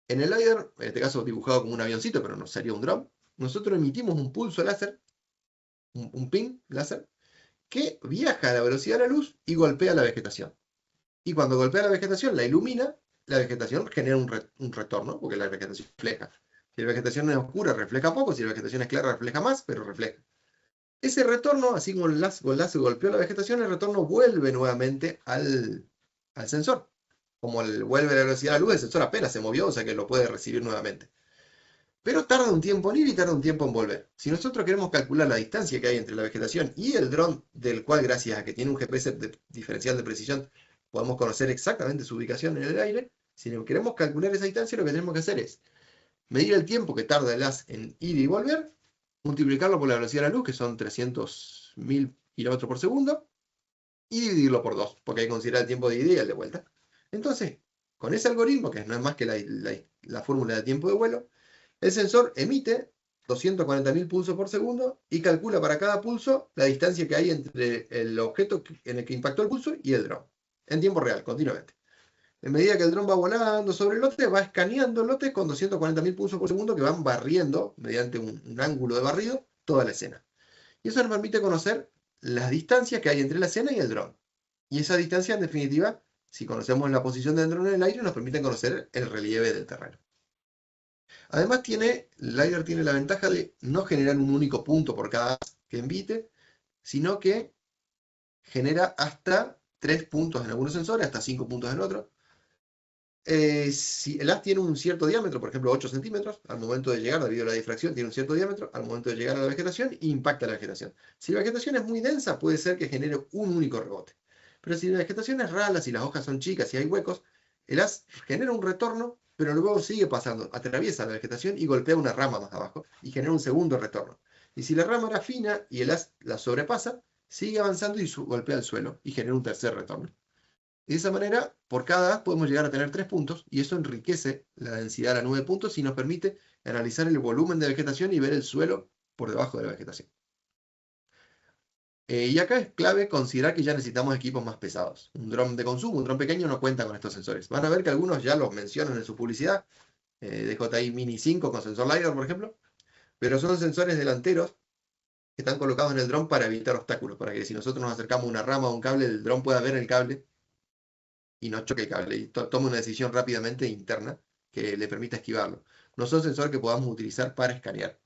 En el LiDAR, en este caso dibujado como un avioncito, pero no sería un dron, nosotros emitimos un pulso láser, un ping láser, que viaja a la velocidad de la luz y golpea la vegetación. Y cuando golpea la vegetación, la ilumina, la vegetación genera un retorno, porque la vegetación refleja. Si la vegetación es oscura, refleja poco, si la vegetación es clara, refleja más, pero refleja. Ese retorno, así como el láser golpeó la vegetación, el retorno vuelve nuevamente al sensor. Como vuelve a la velocidad de la luz, el sensor apenas se movió, o sea que lo puede recibir nuevamente. Pero tarda un tiempo en ir y tarda un tiempo en volver. Si nosotros queremos calcular la distancia que hay entre la vegetación y el dron, del cual gracias a que tiene un GPS diferencial de precisión, podemos conocer exactamente su ubicación en el aire, si queremos calcular esa distancia, lo que tenemos que hacer es medir el tiempo que tarda el haz en ir y volver, multiplicarlo por la velocidad de la luz, que son 300.000 kilómetros por segundo, y dividirlo por 2, porque hay que considerar el tiempo de ida y el de vuelta. Entonces, con ese algoritmo, que no es más que la fórmula de tiempo de vuelo, el sensor emite 240.000 pulsos por segundo y calcula para cada pulso la distancia que hay entre el objeto en el que impactó el pulso y el dron, en tiempo real, continuamente. En medida que el dron va volando sobre el lote, va escaneando el lote con 240.000 pulsos por segundo que van barriendo, mediante un ángulo de barrido, toda la escena. Y eso nos permite conocer las distancias que hay entre la escena y el dron. Y esa distancia, en definitiva, si conocemos la posición del dron en el aire, nos permite conocer el relieve del terreno. Además, el LiDAR tiene la ventaja de no generar un único punto por cada que emite, sino que genera hasta 3 puntos en algunos sensores, hasta 5 puntos en otros. Si el haz tiene un cierto diámetro, por ejemplo 8 centímetros, al momento de llegar, debido a la difracción, tiene un cierto diámetro, al momento de llegar a la vegetación, impacta la vegetación. Si la vegetación es muy densa, puede ser que genere un único rebote. Pero si la vegetación es rala, si las hojas son chicas y hay huecos, el haz genera un retorno, pero luego sigue pasando, atraviesa la vegetación y golpea una rama más abajo, y genera un segundo retorno. Y si la rama era fina y el haz la sobrepasa, sigue avanzando y golpea el suelo, y genera un tercer retorno. Y de esa manera, por cada haz podemos llegar a tener 3 puntos, y eso enriquece la densidad de la nube de puntos y nos permite analizar el volumen de vegetación y ver el suelo por debajo de la vegetación. Y acá es clave considerar que ya necesitamos equipos más pesados. Un dron de consumo, un dron pequeño no cuenta con estos sensores. Van a ver que algunos ya los mencionan en su publicidad, DJI Mini 5 con sensor LiDAR, por ejemplo, pero son sensores delanteros que están colocados en el dron para evitar obstáculos, para que si nosotros nos acercamos a una rama o un cable, el dron pueda ver el cable y no choque el cable y tome una decisión rápidamente interna que le permita esquivarlo. No son sensores que podamos utilizar para escanear.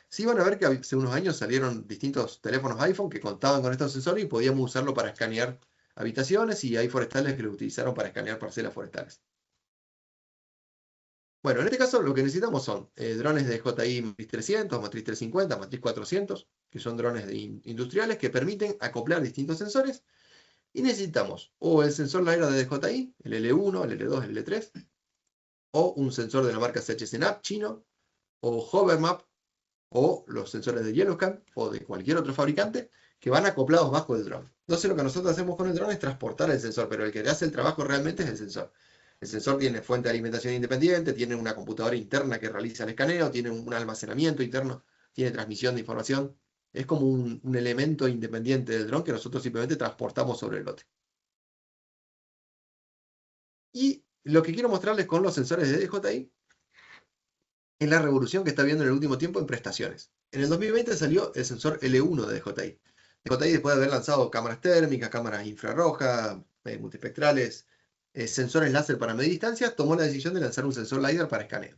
Sí van a ver que hace unos años salieron distintos teléfonos iPhone que contaban con estos sensores y podíamos usarlo para escanear habitaciones, y hay forestales que lo utilizaron para escanear parcelas forestales. Bueno, en este caso lo que necesitamos son drones de DJI Matriz 300, Matriz 350, Matriz 400, que son drones industriales que permiten acoplar distintos sensores. Y necesitamos o el sensor LiDAR de DJI, el L1, el L2, el L3, o un sensor de la marca CH Snap chino, o Hovermap, o los sensores de Yellowcam o de cualquier otro fabricante que van acoplados bajo el dron. Entonces lo que nosotros hacemos con el dron es transportar el sensor, pero el que le hace el trabajo realmente es el sensor. El sensor tiene fuente de alimentación independiente, tiene una computadora interna que realiza el escaneo, tiene un almacenamiento interno, tiene transmisión de información. Es como un elemento independiente del dron que nosotros simplemente transportamos sobre el lote. Y lo que quiero mostrarles con los sensores de DJI es la revolución que está viendo en el último tiempo en prestaciones. En el 2020 salió el sensor L1 de DJI. DJI, después de haber lanzado cámaras térmicas, cámaras infrarrojas, multispectrales, sensores láser para medir distancias, tomó la decisión de lanzar un sensor LiDAR para escaneo.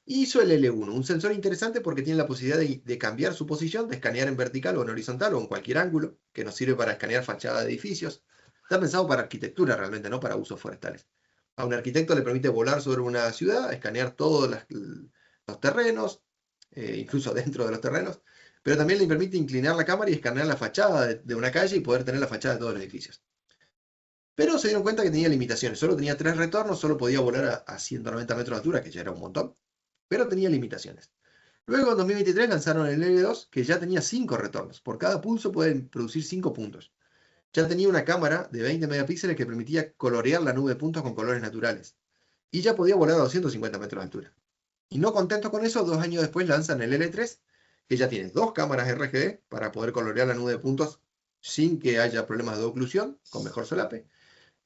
Hizo el L1, un sensor interesante porque tiene la posibilidad de cambiar su posición, de escanear en vertical o en horizontal o en cualquier ángulo, que nos sirve para escanear fachadas de edificios. Está pensado para arquitectura realmente, no para usos forestales. A un arquitecto le permite volar sobre una ciudad, escanear todos los terrenos, incluso dentro de los terrenos, pero también le permite inclinar la cámara y escanear la fachada de una calle y poder tener la fachada de todos los edificios. Pero se dieron cuenta que tenía limitaciones, solo tenía 3 retornos, solo podía volar a 190 metros de altura, que ya era un montón, pero tenía limitaciones. Luego en 2023 lanzaron el L2, que ya tenía 5 retornos, por cada pulso pueden producir 5 puntos. Ya tenía una cámara de 20 megapíxeles que permitía colorear la nube de puntos con colores naturales, y ya podía volar a 250 metros de altura. Y no contentos con eso, 2 años después lanzan el L3, que ya tiene 2 cámaras RGB para poder colorear la nube de puntos sin que haya problemas de oclusión, con mejor solape.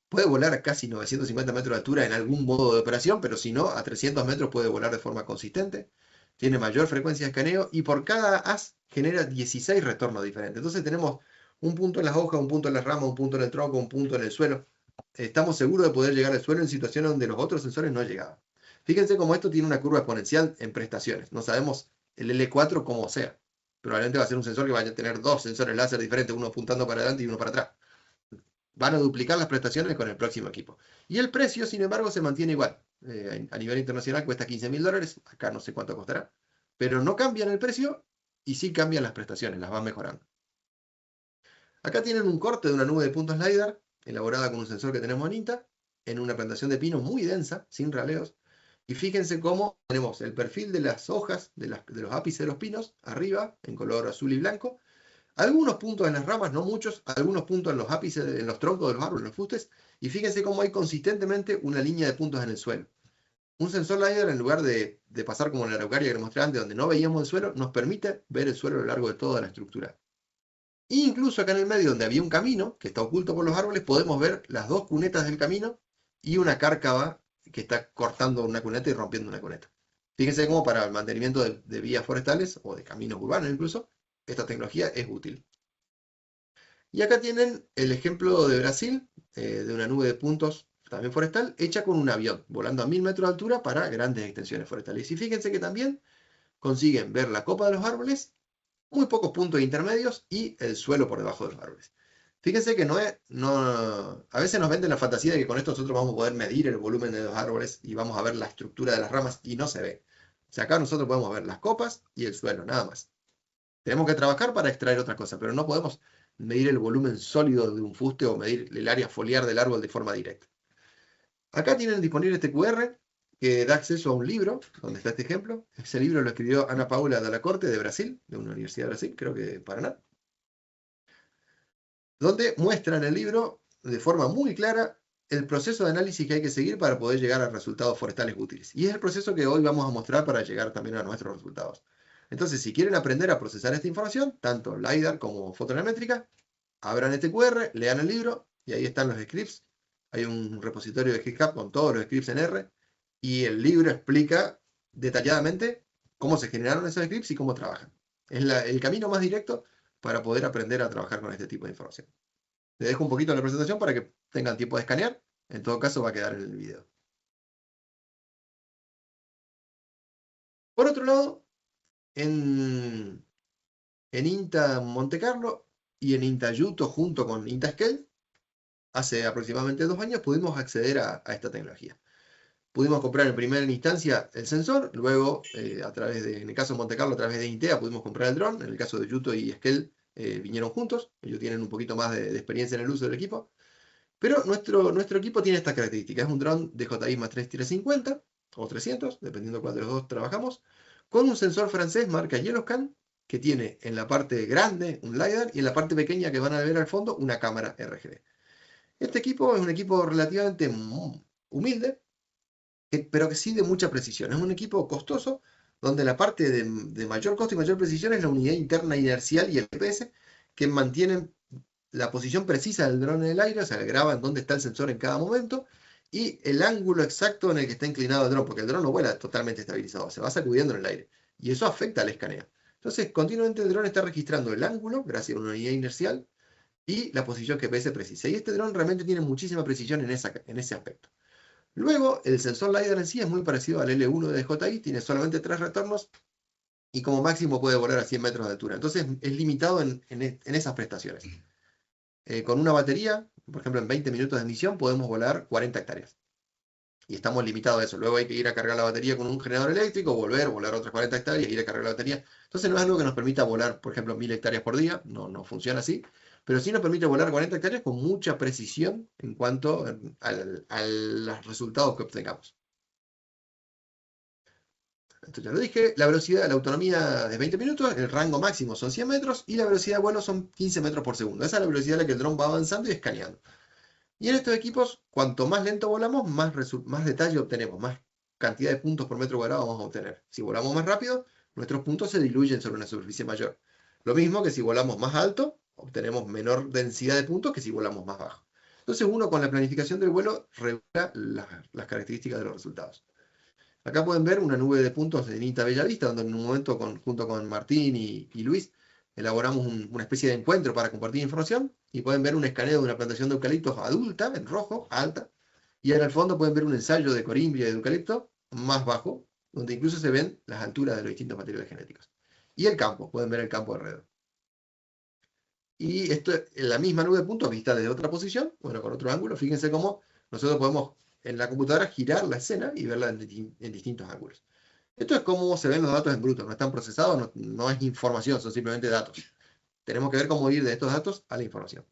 Puede volar a casi 950 metros de altura en algún modo de operación, pero si no, a 300 metros puede volar de forma consistente. Tiene mayor frecuencia de escaneo y por cada haz genera 16 retornos diferentes. Entonces tenemos un punto en las hojas, un punto en las ramas, un punto en el tronco, un punto en el suelo. Estamos seguros de poder llegar al suelo en situaciones donde los otros sensores no llegaban. Fíjense cómo esto tiene una curva exponencial en prestaciones. No sabemos el L4 cómo sea. Probablemente va a ser un sensor que vaya a tener 2 sensores láser diferentes, uno apuntando para adelante y uno para atrás. Van a duplicar las prestaciones con el próximo equipo. Y el precio, sin embargo, se mantiene igual. A nivel internacional cuesta $15.000, acá no sé cuánto costará. Pero no cambian el precio y sí cambian las prestaciones, las van mejorando. Acá tienen un corte de una nube de puntos LiDAR, elaborada con un sensor que tenemos en INTA, en una plantación de pinos muy densa, sin raleos. Y fíjense cómo tenemos el perfil de las hojas, de los ápices de los pinos, arriba, en color azul y blanco. Algunos puntos en las ramas, no muchos, algunos puntos en los ápices, en los troncos de los árboles, en los fustes, y fíjense cómo hay consistentemente una línea de puntos en el suelo. Un sensor LiDAR, en lugar de pasar como en la araucaria que les mostré antes, donde no veíamos el suelo, nos permite ver el suelo a lo largo de toda la estructura. E incluso acá en el medio, donde había un camino, que está oculto por los árboles, podemos ver las 2 cunetas del camino y una cárcava que está cortando una cuneta y rompiendo una cuneta. Fíjense cómo para el mantenimiento de vías forestales, o de caminos urbanos incluso, esta tecnología es útil. Y acá tienen el ejemplo de Brasil, de una nube de puntos también forestal, hecha con un avión, volando a 1000 metros de altura para grandes extensiones forestales. Y fíjense que también consiguen ver la copa de los árboles, muy pocos puntos intermedios y el suelo por debajo de los árboles. Fíjense que a veces nos venden la fantasía de que con esto nosotros vamos a poder medir el volumen de los árboles y vamos a ver la estructura de las ramas y no se ve. O sea, acá nosotros podemos ver las copas y el suelo, nada más. Tenemos que trabajar para extraer otras cosas, pero no podemos medir el volumen sólido de un fuste o medir el área foliar del árbol de forma directa. Acá tienen disponible este QR que da acceso a un libro, donde está este ejemplo. Ese libro lo escribió Ana Paula Dalla Corte de Brasil, de una universidad de Brasil, creo que Paraná, donde muestra en el libro de forma muy clara el proceso de análisis que hay que seguir para poder llegar a resultados forestales útiles. Y es el proceso que hoy vamos a mostrar para llegar también a nuestros resultados. Entonces, si quieren aprender a procesar esta información, tanto LiDAR como fotogramétrica, abran este QR, lean el libro, y ahí están los scripts. Hay un repositorio de GitHub con todos los scripts en R, y el libro explica detalladamente cómo se generaron esos scripts y cómo trabajan. Es el camino más directo para poder aprender a trabajar con este tipo de información. Les dejo un poquito la presentación para que tengan tiempo de escanear. En todo caso va a quedar en el video. Por otro lado, en INTA Monte Carlo y en INTA Yuto junto con INTA Scale, hace aproximadamente 2 años pudimos acceder a esta tecnología. Pudimos comprar en primera instancia el sensor, luego en el caso de Monte Carlo a través de INTEA pudimos comprar el dron, en el caso de Yuto y Scale vinieron juntos, ellos tienen un poquito más de experiencia en el uso del equipo, pero nuestro equipo tiene estas características, es un dron DJI Max 350 o 300, dependiendo cuál de los dos trabajamos, con un sensor francés marca Yellowscan, que tiene en la parte grande un LiDAR y en la parte pequeña que van a ver al fondo una cámara RGB. Este equipo es un equipo relativamente humilde, pero que sí de mucha precisión. Es un equipo costoso, donde la parte de mayor costo y mayor precisión es la unidad interna inercial y el GPS, que mantienen la posición precisa del dron en el aire, o sea, graban dónde está el sensor en cada momento, y el ángulo exacto en el que está inclinado el dron, porque el dron no vuela totalmente estabilizado, se va sacudiendo en el aire, y eso afecta al escaneo. Entonces, continuamente el dron está registrando el ángulo, gracias a una unidad inercial, y la posición GPS precisa. Y este dron realmente tiene muchísima precisión en ese aspecto. Luego, el sensor LiDAR en sí es muy parecido al L1 de DJI, tiene solamente 3 retornos y como máximo puede volar a 100 metros de altura. Entonces es limitado en esas prestaciones. Con una batería, por ejemplo en 20 minutos de emisión, podemos volar 40 hectáreas. Y estamos limitados a eso. Luego hay que ir a cargar la batería con un generador eléctrico, volar otras 40 hectáreas, ir a cargar la batería. Entonces no es algo que nos permita volar, por ejemplo, 1000 hectáreas por día, no funciona así, pero sí nos permite volar 40 hectáreas con mucha precisión en cuanto a los resultados que obtengamos. Esto ya lo dije, la velocidad, la autonomía de 20 minutos, el rango máximo son 100 metros y la velocidad de vuelo son 15 metros por segundo. Esa es la velocidad a la que el dron va avanzando y escaneando. Y en estos equipos, cuanto más lento volamos, más detalle obtenemos, más cantidad de puntos por metro cuadrado vamos a obtener. Si volamos más rápido, nuestros puntos se diluyen sobre una superficie mayor. Lo mismo que si volamos más alto, obtenemos menor densidad de puntos que si volamos más bajo. Entonces uno con la planificación del vuelo regula las características de los resultados. Acá pueden ver una nube de puntos de INTA Bellavista, donde en un momento junto con Martín y Luis elaboramos una especie de encuentro para compartir información y pueden ver un escaneo de una plantación de eucaliptos adulta, en rojo, alta, y en el fondo pueden ver un ensayo de corimbia y de eucalipto más bajo, donde incluso se ven las alturas de los distintos materiales genéticos. Y el campo, pueden ver el campo alrededor. Y esto en la misma nube de puntos vista desde otra posición, bueno, con otro ángulo, fíjense cómo nosotros podemos en la computadora girar la escena y verla en distintos ángulos. Esto es como se ven los datos en bruto, no están procesados, no es información, son simplemente datos. Tenemos que ver cómo ir de estos datos a la información.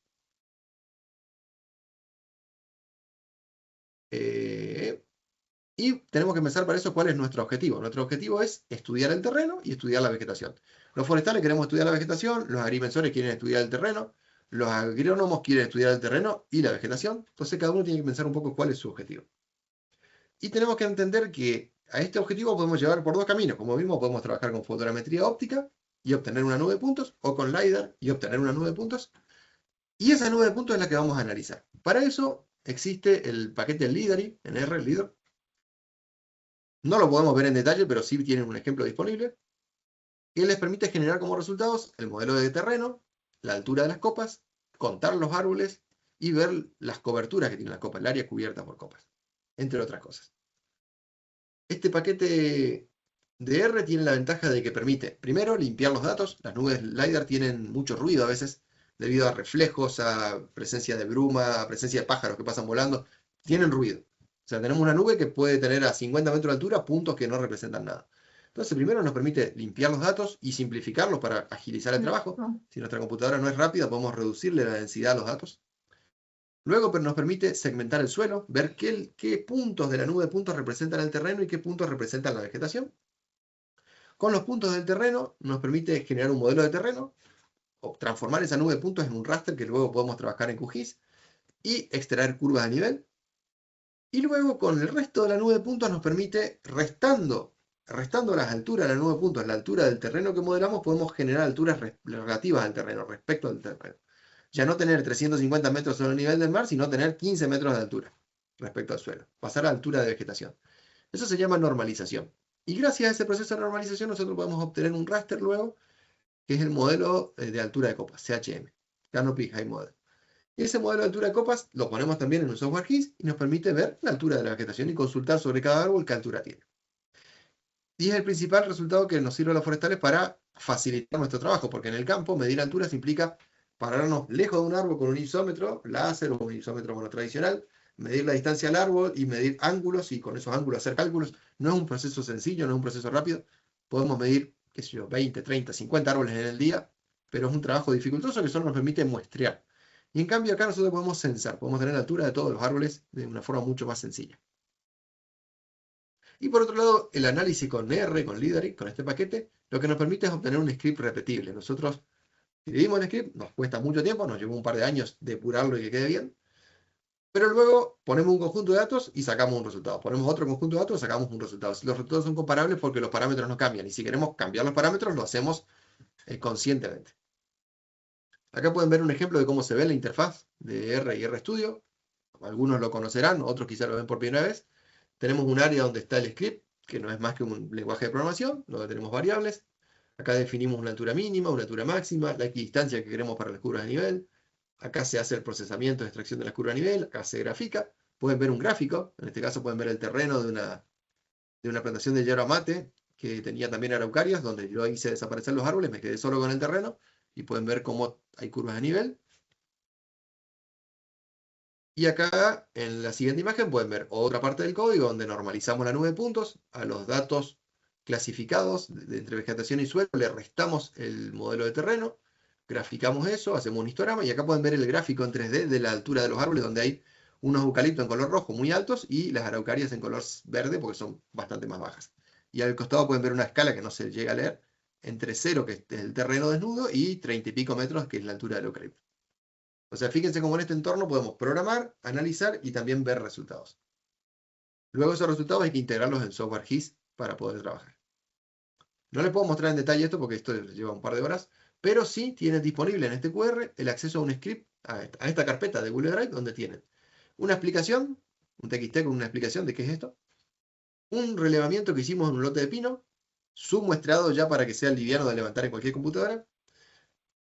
Y tenemos que pensar para eso cuál es nuestro objetivo. Nuestro objetivo es estudiar el terreno y estudiar la vegetación. Los forestales queremos estudiar la vegetación, los agrimensores quieren estudiar el terreno, los agrónomos quieren estudiar el terreno y la vegetación. Entonces cada uno tiene que pensar un poco cuál es su objetivo. Y tenemos que entender que a este objetivo podemos llevar por dos caminos. Como vimos, podemos trabajar con fotogrametría óptica y obtener una nube de puntos, o con LiDAR y obtener una nube de puntos. Y esa nube de puntos es la que vamos a analizar. Para eso existe el paquete LIDARI, en R, LIDAR. No lo podemos ver en detalle, pero sí tienen un ejemplo disponible, que les permite generar como resultados el modelo de terreno, la altura de las copas, contar los árboles y ver las coberturas que tiene la copa, el área cubierta por copas, entre otras cosas. Este paquete de R tiene la ventaja de que permite, primero, limpiar los datos. Las nubes LiDAR tienen mucho ruido a veces, debido a reflejos, a presencia de bruma, a presencia de pájaros que pasan volando. Tienen ruido. O sea, tenemos una nube que puede tener a 50 metros de altura puntos que no representan nada. Entonces, primero nos permite limpiar los datos y simplificarlos para agilizar el trabajo. Si nuestra computadora no es rápida, podemos reducirle la densidad a los datos. Luego nos permite segmentar el suelo, ver qué puntos de la nube de puntos representan el terreno y qué puntos representan la vegetación. Con los puntos del terreno nos permite generar un modelo de terreno, o transformar esa nube de puntos en un raster que luego podemos trabajar en QGIS y extraer curvas de nivel. Y luego con el resto de la nube de puntos nos permite, restando las alturas de la nube de puntos, la altura del terreno que modelamos, podemos generar alturas relativas al terreno, respecto al terreno. Ya no tener 350 metros sobre el nivel del mar, sino tener 15 metros de altura respecto al suelo. Pasar a altura de vegetación. Eso se llama normalización. Y gracias a ese proceso de normalización nosotros podemos obtener un raster luego, que es el modelo de altura de copas, CHM, Canopy High Model. Y ese modelo de altura de copas lo ponemos también en un software GIS y nos permite ver la altura de la vegetación y consultar sobre cada árbol qué altura tiene. Y es el principal resultado que nos sirve a los forestales para facilitar nuestro trabajo, porque en el campo medir alturas implica pararnos lejos de un árbol con un isómetro láser o un isómetro monotradicional, medir la distancia al árbol y medir ángulos y con esos ángulos hacer cálculos. No es un proceso sencillo, no es un proceso rápido. Podemos medir, qué sé yo, 20, 30, 50 árboles en el día, pero es un trabajo dificultoso que solo nos permite muestrear. Y en cambio acá nosotros podemos censar, podemos tener la altura de todos los árboles de una forma mucho más sencilla. Y por otro lado, el análisis con R, con Lidari, con este paquete, lo que nos permite es obtener un script repetible. Nosotros escribimos el script, nos cuesta mucho tiempo, nos llevó un par de años depurarlo y que quede bien, pero luego ponemos un conjunto de datos y sacamos un resultado. Ponemos otro conjunto de datos y sacamos un resultado. Si los resultados son comparables porque los parámetros no cambian, y si queremos cambiar los parámetros, lo hacemos conscientemente. Acá pueden ver un ejemplo de cómo se ve la interfaz de R y RStudio. Algunos lo conocerán, otros quizá lo ven por primera vez. Tenemos un área donde está el script, que no es más que un lenguaje de programación, donde tenemos variables. Acá definimos una altura mínima, una altura máxima, la equidistancia que queremos para las curvas de nivel. Acá se hace el procesamiento de extracción de las curvas de nivel, acá se grafica. Pueden ver un gráfico, en este caso pueden ver el terreno de una plantación de yerba mate, que tenía también araucarias, donde yo hice desaparecer los árboles, me quedé solo con el terreno, y pueden ver cómo hay curvas de nivel. Y acá, en la siguiente imagen, pueden ver otra parte del código donde normalizamos la nube de puntos. A los datos clasificados entre vegetación y suelo le restamos el modelo de terreno, graficamos eso, hacemos un histograma, y acá pueden ver el gráfico en 3D de la altura de los árboles, donde hay unos eucaliptos en color rojo muy altos y las araucarias en color verde porque son bastante más bajas. Y al costado pueden ver una escala que no se llega a leer, entre 0, que es el terreno desnudo, y 30 y pico metros, que es la altura del eucalipto. O sea, fíjense cómo en este entorno podemos programar, analizar y también ver resultados. Luego esos resultados hay que integrarlos en software GIS para poder trabajar. No les puedo mostrar en detalle esto porque esto lleva un par de horas, pero sí tienen disponible en este QR el acceso a un script, a esta carpeta de Google Drive, donde tienen una explicación, un TXT con una explicación de qué es esto, un relevamiento que hicimos en un lote de pino, submuestrado ya para que sea liviano de levantar en cualquier computadora,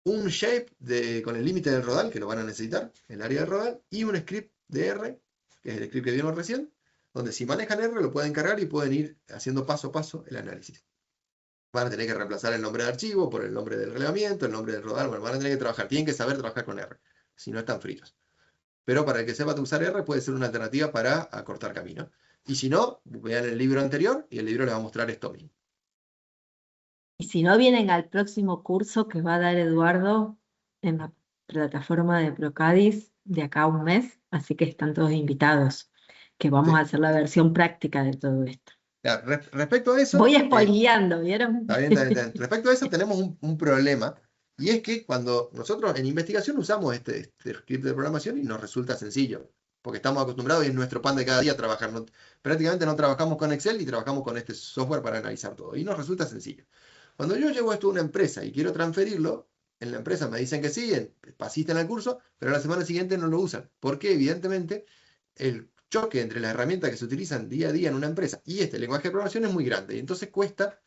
un shape con el límite del rodal, que lo van a necesitar, el área del rodal, y un script de R, que es el script que vimos recién, donde si manejan R lo pueden cargar y pueden ir haciendo paso a paso el análisis. Van a tener que reemplazar el nombre de archivo por el nombre del relevamiento, el nombre del rodal, bueno, van a tener que trabajar, tienen que saber trabajar con R, si no están fritos. Pero para el que sepa usar R puede ser una alternativa para acortar camino. Y si no, vean el libro anterior y el libro les va a mostrar esto mismo. Y si no, vienen al próximo curso que va a dar Eduardo en la plataforma de Procadis de acá a un mes, así que están todos invitados, que vamos Sí. a hacer la versión práctica de todo esto. Ya, respecto a eso, Voy spoileando, ¿vieron? está bien, está bien, está bien. Respecto a eso tenemos un problema, y es que cuando nosotros en investigación usamos este script de programación y nos resulta sencillo, porque estamos acostumbrados y es nuestro pan de cada día trabajar. Prácticamente no trabajamos con Excel y trabajamos con este software para analizar todo, y nos resulta sencillo. Cuando yo llevo esto a una empresa y quiero transferirlo, en la empresa me dicen que sí, asisten al curso, pero la semana siguiente no lo usan, porque evidentemente el choque entre las herramientas que se utilizan día a día en una empresa y este lenguaje de programación es muy grande, y entonces cuesta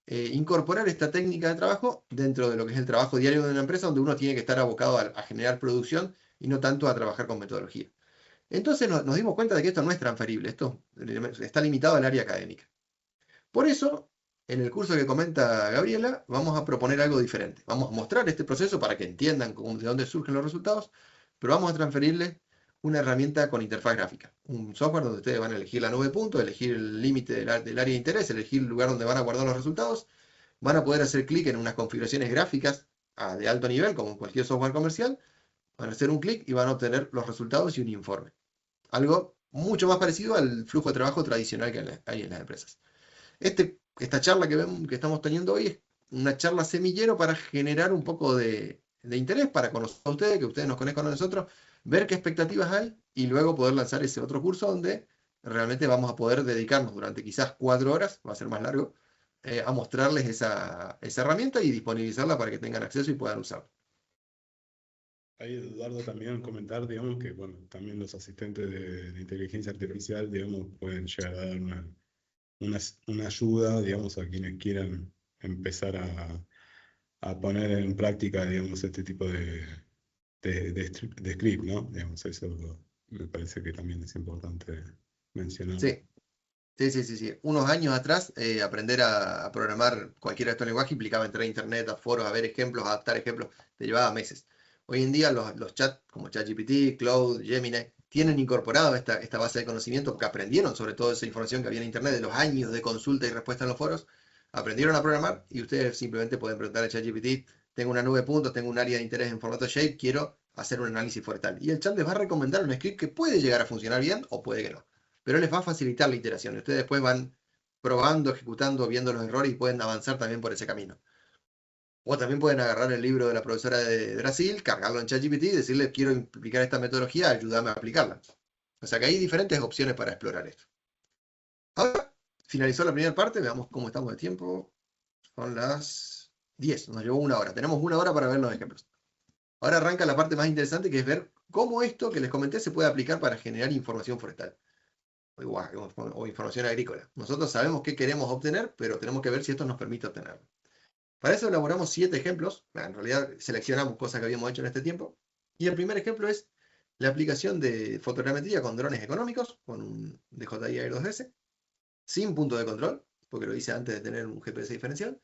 incorporar esta técnica de trabajo dentro de lo que es el trabajo diario de una empresa, donde uno tiene que estar abocado a generar producción y no tanto a trabajar con metodología. Entonces nos dimos cuenta de que esto no es transferible, esto está limitado al área académica. Por eso, en el curso que comenta Gabriela, vamos a proponer algo diferente. Vamos a mostrar este proceso para que entiendan de dónde surgen los resultados, pero vamos a transferirle una herramienta con interfaz gráfica. Un software donde ustedes van a elegir la nube de puntos, elegir el límite del área de interés, elegir el lugar donde van a guardar los resultados. Van a poder hacer clic en unas configuraciones gráficas de alto nivel, como en cualquier software comercial. Van a hacer un clic y van a obtener los resultados y un informe. Algo mucho más parecido al flujo de trabajo tradicional que hay en las empresas. Esta charla que estamos teniendo hoy es una charla semillero para generar un poco de interés, para conocer a ustedes, que ustedes nos conozcan a nosotros, ver qué expectativas hay y luego poder lanzar ese otro curso donde realmente vamos a poder dedicarnos durante quizás 4 horas, va a ser más largo, a mostrarles esa herramienta y disponibilizarla para que tengan acceso y puedan usarla. Ahí Eduardo también comentar, digamos, que bueno, también los asistentes de inteligencia artificial, digamos, pueden llegar a dar una ayuda, digamos, a quienes quieran empezar a poner en práctica, digamos, este tipo de script, ¿no? Digamos, eso me parece que también es importante mencionar. Sí. Sí. Unos años atrás, aprender a programar cualquiera de estos lenguajes implicaba entrar a internet, a foros, a ver ejemplos, a adaptar ejemplos, te llevaba meses. Hoy en día los chats como ChatGPT, Claude, Gemini, tienen incorporado esta base de conocimiento que aprendieron sobre toda esa información que había en internet de los años de consulta y respuesta en los foros, aprendieron a programar y ustedes simplemente pueden preguntar a ChatGPT, tengo una nube de puntos, tengo un área de interés en formato shape, quiero hacer un análisis forestal. Y el chat les va a recomendar un script que puede llegar a funcionar bien o puede que no, pero les va a facilitar la iteración. Ustedes después van probando, ejecutando, viendo los errores y pueden avanzar también por ese camino. O también pueden agarrar el libro de la profesora de Brasil, cargarlo en ChatGPT y decirle, quiero aplicar esta metodología, ayúdame a aplicarla. O sea que hay diferentes opciones para explorar esto. Ahora, finalizó la primera parte, veamos cómo estamos de tiempo. Son las 10, nos llevó 1 hora. Tenemos 1 hora para ver los ejemplos. Ahora arranca la parte más interesante, que es ver cómo esto que les comenté se puede aplicar para generar información forestal o información agrícola. Nosotros sabemos qué queremos obtener, pero tenemos que ver si esto nos permite obtenerlo. Para eso elaboramos 7 ejemplos. En realidad seleccionamos cosas que habíamos hecho en este tiempo. Y el primer ejemplo es la aplicación de fotogrametría con drones económicos, con un DJI Air 2S, sin punto de control, porque lo hice antes de tener un GPS diferencial,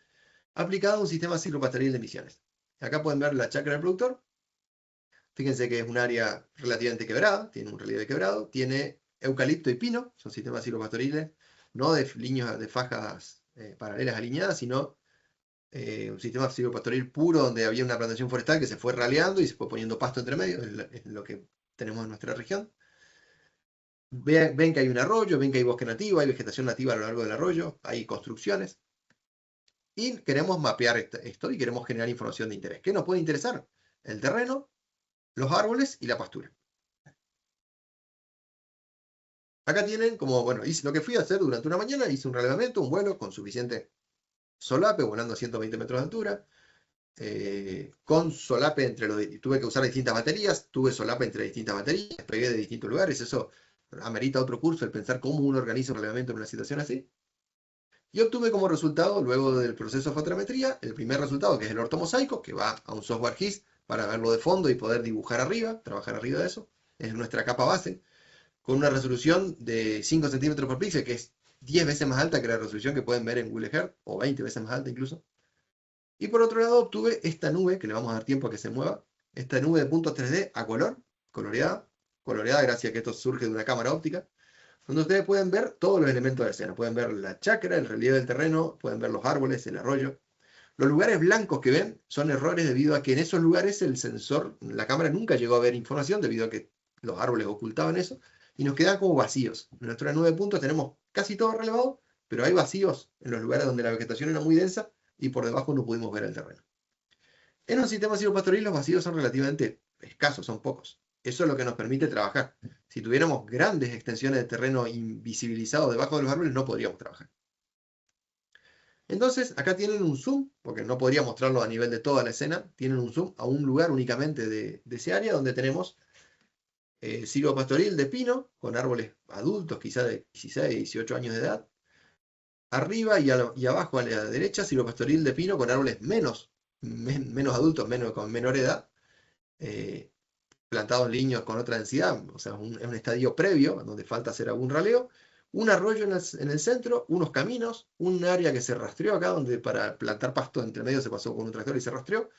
aplicado a un sistema silvopastoril de emisiones. Acá pueden ver la chacra del productor. Fíjense que es un área relativamente quebrada, tiene un relieve quebrado, tiene eucalipto y pino, son sistemas silvopastoriles, no de líneas de fajas paralelas alineadas, sino un sistema silvopastoril puro donde había una plantación forestal que se fue raleando y se fue poniendo pasto entre medio, es lo que tenemos en nuestra región. Ven que hay un arroyo, ven que hay bosque nativo, hay vegetación nativa a lo largo del arroyo, hay construcciones. Y queremos mapear esto y queremos generar información de interés. ¿Qué nos puede interesar? El terreno, los árboles y la pastura. Acá tienen como, bueno, hice lo que fui a hacer durante una mañana, hice un relevamiento, un vuelo con suficiente solape, volando a 120 metros de altura, con solape tuve que usar distintas baterías, tuve solape entre distintas baterías, pegué de distintos lugares, eso amerita otro curso, el pensar cómo uno organiza un relevamiento en una situación así. Y obtuve como resultado, luego del proceso de fotogrametría, el primer resultado, que es el ortomosaico, que va a un software GIS para verlo de fondo y poder dibujar arriba, trabajar arriba de eso. Es nuestra capa base, con una resolución de 5 centímetros por píxel, que es 10 veces más alta que la resolución que pueden ver en Google Earth, o 20 veces más alta incluso. Y por otro lado obtuve esta nube, que le vamos a dar tiempo a que se mueva, esta nube de puntos 3D a color, coloreada gracias a que esto surge de una cámara óptica, donde ustedes pueden ver todos los elementos de la escena. Pueden ver la chacra, el relieve del terreno, pueden ver los árboles, el arroyo. Los lugares blancos que ven son errores debido a que en esos lugares el sensor, la cámara nunca llegó a ver información debido a que los árboles ocultaban eso, y nos quedan como vacíos. En nuestra nube de puntos tenemos casi todo relevado, pero hay vacíos en los lugares donde la vegetación era muy densa y por debajo no pudimos ver el terreno. En un sistema silvopastoril los vacíos son relativamente escasos, son pocos. Eso es lo que nos permite trabajar. Si tuviéramos grandes extensiones de terreno invisibilizado debajo de los árboles, no podríamos trabajar. Entonces, acá tienen un zoom, porque no podría mostrarlo a nivel de toda la escena, tienen un zoom a un lugar únicamente de ese área donde tenemos silvopastoril de pino, con árboles adultos, quizá de 16, 18 años de edad. Arriba y abajo a la derecha, silvopastoril de pino con árboles menos adultos, con menor edad, plantados en líneas con otra densidad, o sea, es un estadio previo, donde falta hacer algún raleo, un arroyo en el centro, unos caminos, un área que se rastreó acá, donde para plantar pasto entre medio se pasó con un tractor y se rastreó,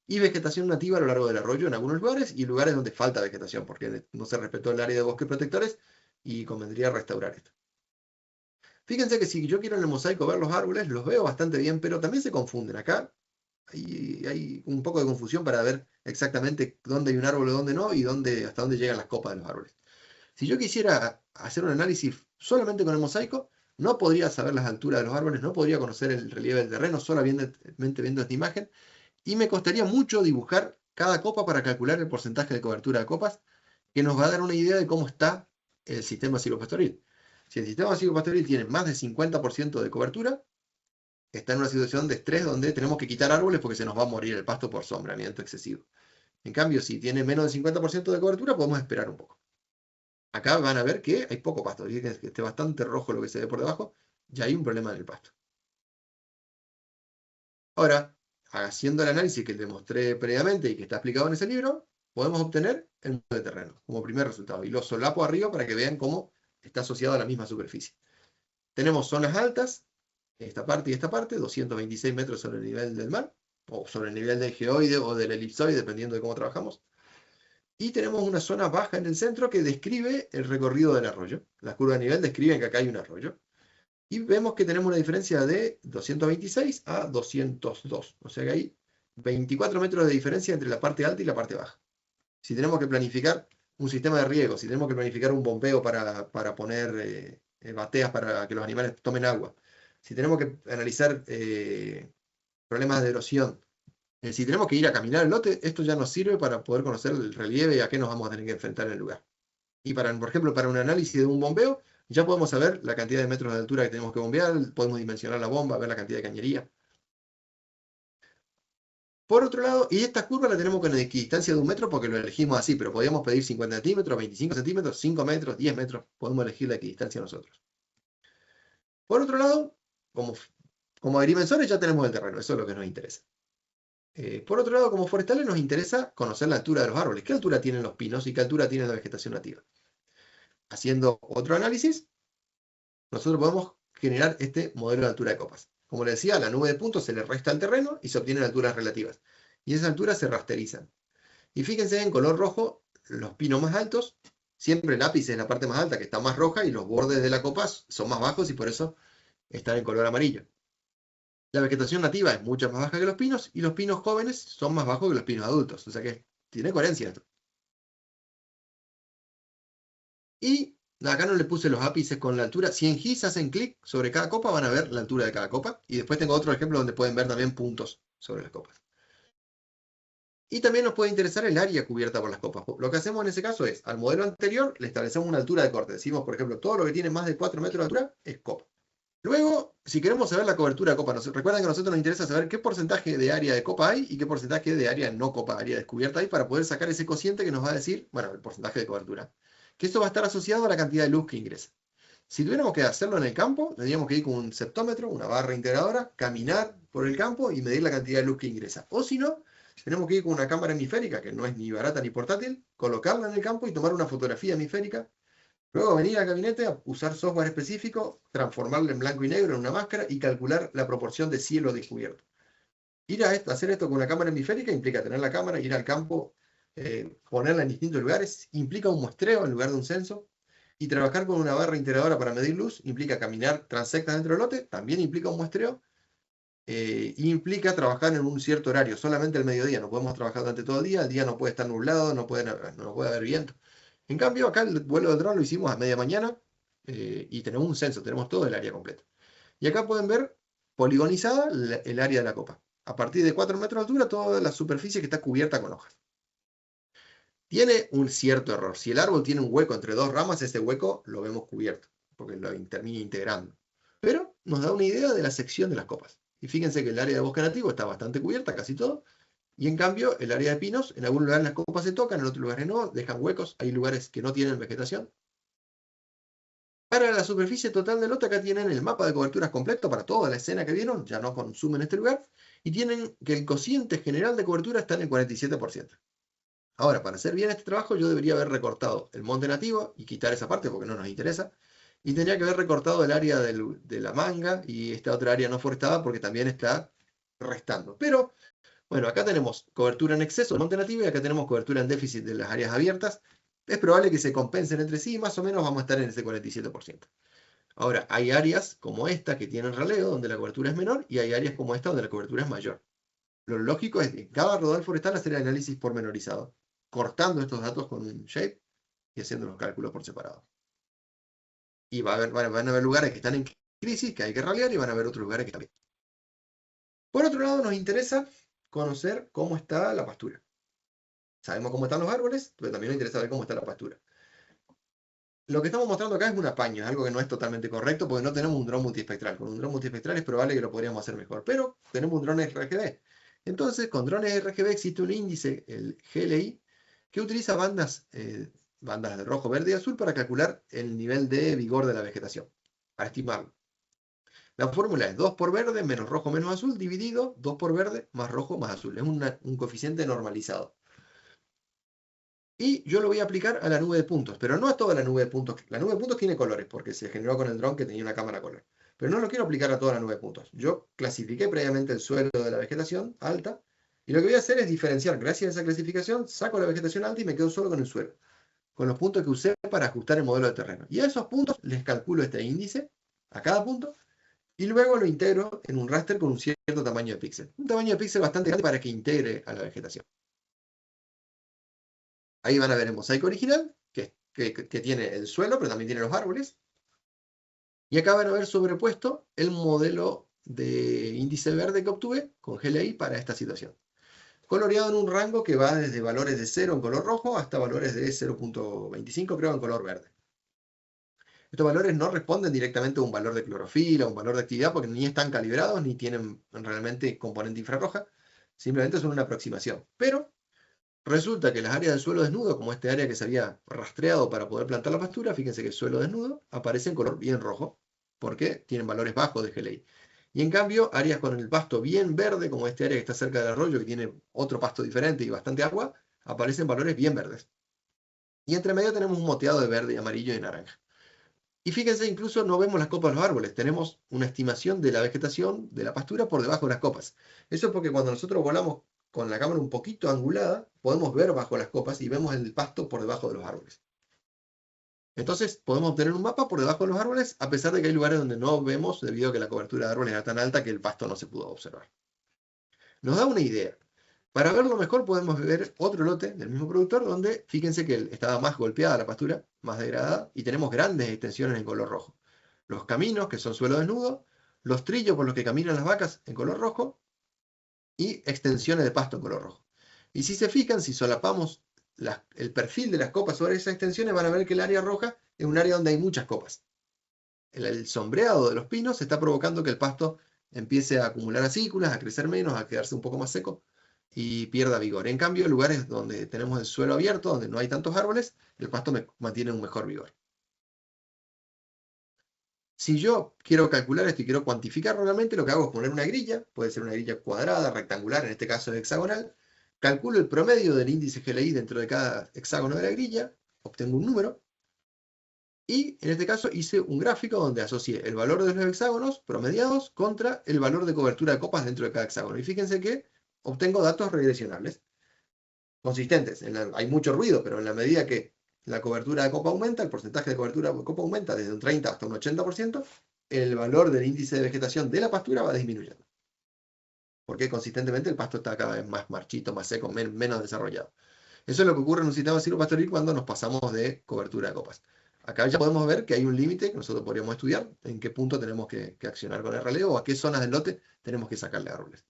y vegetación nativa a lo largo del arroyo en algunos lugares, y lugares donde falta vegetación, porque no se respetó el área de bosques protectores, y convendría restaurar esto. Fíjense que si yo quiero en el mosaico ver los árboles, los veo bastante bien, pero también se confunden. Acá hay un poco de confusión para ver exactamente dónde hay un árbol o dónde no, y hasta dónde llegan las copas de los árboles. Si yo quisiera hacer un análisis solamente con el mosaico, no podría saber las alturas de los árboles, no podría conocer el relieve del terreno solamente viendo esta imagen, y me costaría mucho dibujar cada copa para calcular el porcentaje de cobertura de copas, que nos va a dar una idea de cómo está el sistema silvopastoril. Si el sistema silvopastoril tiene más de 50% de cobertura, está en una situación de estrés donde tenemos que quitar árboles porque se nos va a morir el pasto por sombramiento excesivo. En cambio, si tiene menos del 50% de cobertura, podemos esperar un poco. Acá van a ver que hay poco pasto, fíjense que esté bastante rojo lo que se ve por debajo, ya hay un problema en el pasto. Ahora, haciendo el análisis que les mostré previamente y que está explicado en ese libro, podemos obtener el mapa de terreno como primer resultado. Y lo solapo arriba para que vean cómo está asociado a la misma superficie. Tenemos zonas altas, esta parte y esta parte, 226 metros sobre el nivel del mar, o sobre el nivel del geoide o del elipsoide, dependiendo de cómo trabajamos. Y tenemos una zona baja en el centro que describe el recorrido del arroyo. Las curvas de nivel describen que acá hay un arroyo. Y vemos que tenemos una diferencia de 226 a 202. O sea que hay 24 metros de diferencia entre la parte alta y la parte baja. Si tenemos que planificar un sistema de riego, si tenemos que planificar un bombeo para poner bateas para que los animales tomen agua, si tenemos que analizar problemas de erosión, si tenemos que ir a caminar el lote, esto ya nos sirve para poder conocer el relieve y a qué nos vamos a tener que enfrentar en el lugar. Y por ejemplo, para un análisis de un bombeo, ya podemos saber la cantidad de metros de altura que tenemos que bombear, podemos dimensionar la bomba, ver la cantidad de cañería. Por otro lado, y esta curva la tenemos con una equidistancia de 1 metro porque lo elegimos así, pero podríamos pedir 50 centímetros, 25 centímetros, 5 metros, 10 metros, podemos elegir la equidistancia nosotros. Por otro lado, como agrimensores ya tenemos el terreno, eso es lo que nos interesa. Por otro lado, como forestales nos interesa conocer la altura de los árboles, qué altura tienen los pinos y qué altura tiene la vegetación nativa. Haciendo otro análisis, nosotros podemos generar este modelo de altura de copas. Como les decía, a la nube de puntos se le resta al terreno y se obtienen alturas relativas. Y esas alturas se rasterizan. Y fíjense en color rojo, los pinos más altos, siempre el ápice es la parte más alta que está más roja y los bordes de la copa son más bajos y por eso están en color amarillo. La vegetación nativa es mucho más baja que los pinos y los pinos jóvenes son más bajos que los pinos adultos. O sea que tiene coherencia esto. Y acá no le puse los ápices con la altura. Si en GIS hacen clic sobre cada copa van a ver la altura de cada copa. Y después tengo otro ejemplo donde pueden ver también puntos sobre las copas. Y también nos puede interesar el área cubierta por las copas. Lo que hacemos en ese caso es, al modelo anterior le establecemos una altura de corte. Decimos, por ejemplo, todo lo que tiene más de 4 metros de altura es copa. Luego, si queremos saber la cobertura de copa, recuerden que a nosotros nos interesa saber qué porcentaje de área de copa hay y qué porcentaje de área no copa, área descubierta hay, para poder sacar ese cociente que nos va a decir, bueno, el porcentaje de cobertura. Que esto va a estar asociado a la cantidad de luz que ingresa. Si tuviéramos que hacerlo en el campo, tendríamos que ir con un septómetro, una barra integradora, caminar por el campo y medir la cantidad de luz que ingresa. O si no, tenemos que ir con una cámara hemisférica, que no es ni barata ni portátil, colocarla en el campo y tomar una fotografía hemisférica. Luego venir al gabinete a usar software específico, transformarlo en blanco y negro en una máscara y calcular la proporción de cielo descubierto. Hacer esto con una cámara hemisférica implica tener la cámara, ir al campo, ponerla en distintos lugares, implica un muestreo en lugar de un censo. Y trabajar con una barra integradora para medir luz implica caminar transectas dentro del lote, también implica un muestreo. Implica trabajar en un cierto horario, solamente el mediodía, no podemos trabajar durante todo el día no puede estar nublado, no puede haber viento. En cambio, acá el vuelo de dron lo hicimos a media mañana y tenemos un censo, tenemos todo el área completa. Y acá pueden ver poligonizada el área de la copa. A partir de 4 metros de altura, toda la superficie que está cubierta con hojas. Tiene un cierto error. Si el árbol tiene un hueco entre dos ramas, ese hueco lo vemos cubierto, porque lo termina integrando. Pero nos da una idea de la sección de las copas. Y fíjense que el área de bosque nativo está bastante cubierta, casi todo. Y en cambio, el área de pinos, en algún lugar las copas se tocan, en otros lugares no, dejan huecos, hay lugares que no tienen vegetación. Para la superficie total del lote, acá tienen el mapa de coberturas completo para toda la escena que vieron, ya no consumen este lugar, y tienen que el cociente general de cobertura está en el 47%. Ahora, para hacer bien este trabajo, yo debería haber recortado el monte nativo y quitar esa parte porque no nos interesa, y tendría que haber recortado el área de la manga y esta otra área no forestada porque también está restando. Pero bueno, acá tenemos cobertura en exceso del monte nativo y acá tenemos cobertura en déficit de las áreas abiertas. Es probable que se compensen entre sí y más o menos vamos a estar en ese 47%. Ahora, hay áreas como esta que tienen raleo donde la cobertura es menor y hay áreas como esta donde la cobertura es mayor. Lo lógico es en cada rodal forestal hacer el análisis pormenorizado, cortando estos datos con un shape y haciendo los cálculos por separado. Y van a haber lugares que están en crisis, que hay que ralear, y van a haber otros lugares que están bien. Por otro lado, nos interesa conocer cómo está la pastura. Sabemos cómo están los árboles, pero también nos interesa ver cómo está la pastura. Lo que estamos mostrando acá es un apaño, es algo que no es totalmente correcto porque no tenemos un dron multiespectral. Con un dron multiespectral es probable que lo podríamos hacer mejor, pero tenemos un dron RGB. Entonces, con drones RGB existe un índice, el GLI, que utiliza bandas de rojo, verde y azul para calcular el nivel de vigor de la vegetación, para estimarlo. La fórmula es 2 por verde menos rojo menos azul dividido 2 por verde más rojo más azul. Es un coeficiente normalizado. Y yo lo voy a aplicar a la nube de puntos, pero no a toda la nube de puntos. La nube de puntos tiene colores porque se generó con el dron que tenía una cámara color. Pero no lo quiero aplicar a toda la nube de puntos. Yo clasifiqué previamente el suelo de la vegetación alta y lo que voy a hacer es diferenciar. Gracias a esa clasificación saco la vegetación alta y me quedo solo con el suelo, con los puntos que usé para ajustar el modelo de terreno. Y a esos puntos les calculo este índice a cada punto y luego lo integro en un raster con un cierto tamaño de píxel. Un tamaño de píxel bastante grande para que integre a la vegetación. Ahí van a ver el mosaico original, que tiene el suelo, pero también tiene los árboles. Y acá van a ver sobrepuesto el modelo de índice verde que obtuve con GLI para esta situación. Coloreado en un rango que va desde valores de 0 en color rojo hasta valores de 0.25 creo en color verde. Estos valores no responden directamente a un valor de clorofila, un valor de actividad, porque ni están calibrados ni tienen realmente componente infrarroja, simplemente son una aproximación. Pero resulta que las áreas del suelo desnudo, como este área que se había rastreado para poder plantar la pastura, fíjense que el suelo desnudo aparece en color bien rojo, porque tienen valores bajos de GLI. Y en cambio, áreas con el pasto bien verde, como este área que está cerca del arroyo, que tiene otro pasto diferente y bastante agua, aparecen valores bien verdes. Y entre medio tenemos un moteado de verde, amarillo y naranja. Y fíjense, incluso no vemos las copas de los árboles, tenemos una estimación de la vegetación de la pastura por debajo de las copas. Eso es porque cuando nosotros volamos con la cámara un poquito angulada, podemos ver bajo las copas y vemos el pasto por debajo de los árboles. Entonces podemos obtener un mapa por debajo de los árboles, a pesar de que hay lugares donde no vemos debido a que la cobertura de árboles era tan alta que el pasto no se pudo observar. Nos da una idea. Para verlo mejor podemos ver otro lote del mismo productor donde fíjense que estaba más golpeada la pastura, más degradada, y tenemos grandes extensiones en color rojo. Los caminos, que son suelo desnudo, los trillos por los que caminan las vacas en color rojo, y extensiones de pasto en color rojo. Y si se fijan, si solapamos el perfil de las copas sobre esas extensiones, van a ver que el área roja es un área donde hay muchas copas. El sombreado de los pinos está provocando que el pasto empiece a acumular acículas, a crecer menos, a quedarse un poco más seco y pierda vigor. En cambio, en lugares donde tenemos el suelo abierto, donde no hay tantos árboles, el pasto mantiene un mejor vigor. Si yo quiero calcular esto y quiero cuantificarlo realmente, lo que hago es poner una grilla, puede ser una grilla cuadrada, rectangular, en este caso es hexagonal, calculo el promedio del índice GLI dentro de cada hexágono de la grilla, obtengo un número, y en este caso hice un gráfico donde asocié el valor de los hexágonos promediados contra el valor de cobertura de copas dentro de cada hexágono. Y fíjense que obtengo datos regresionables, consistentes. Hay mucho ruido, pero en la medida que la cobertura de copa aumenta, el porcentaje de cobertura de copa aumenta desde un 30 hasta un 80%, el valor del índice de vegetación de la pastura va disminuyendo. Porque consistentemente el pasto está cada vez más marchito, más seco, menos desarrollado. Eso es lo que ocurre en un sistema silvopastoril cuando nos pasamos de cobertura de copas. Acá ya podemos ver que hay un límite que nosotros podríamos estudiar, en qué punto tenemos que accionar con el relevo o a qué zonas del lote tenemos que sacarle árboles.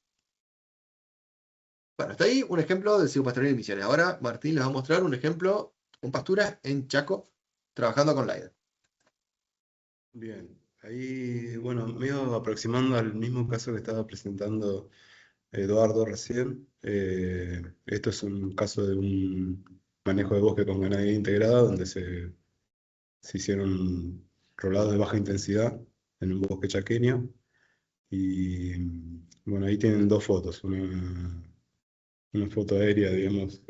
Bueno, hasta ahí un ejemplo del silvopastoril en Misiones. Ahora Martín les va a mostrar un ejemplo en pasturas en Chaco, trabajando con LiDAR. Bien, ahí, bueno, me iba aproximando al mismo caso que estaba presentando Eduardo recién. Esto es un caso de un manejo de bosque con ganadería integrada, donde se hicieron rolados de baja intensidad en un bosque chaqueño. Y bueno, ahí tienen dos fotos, una foto aérea, digamos,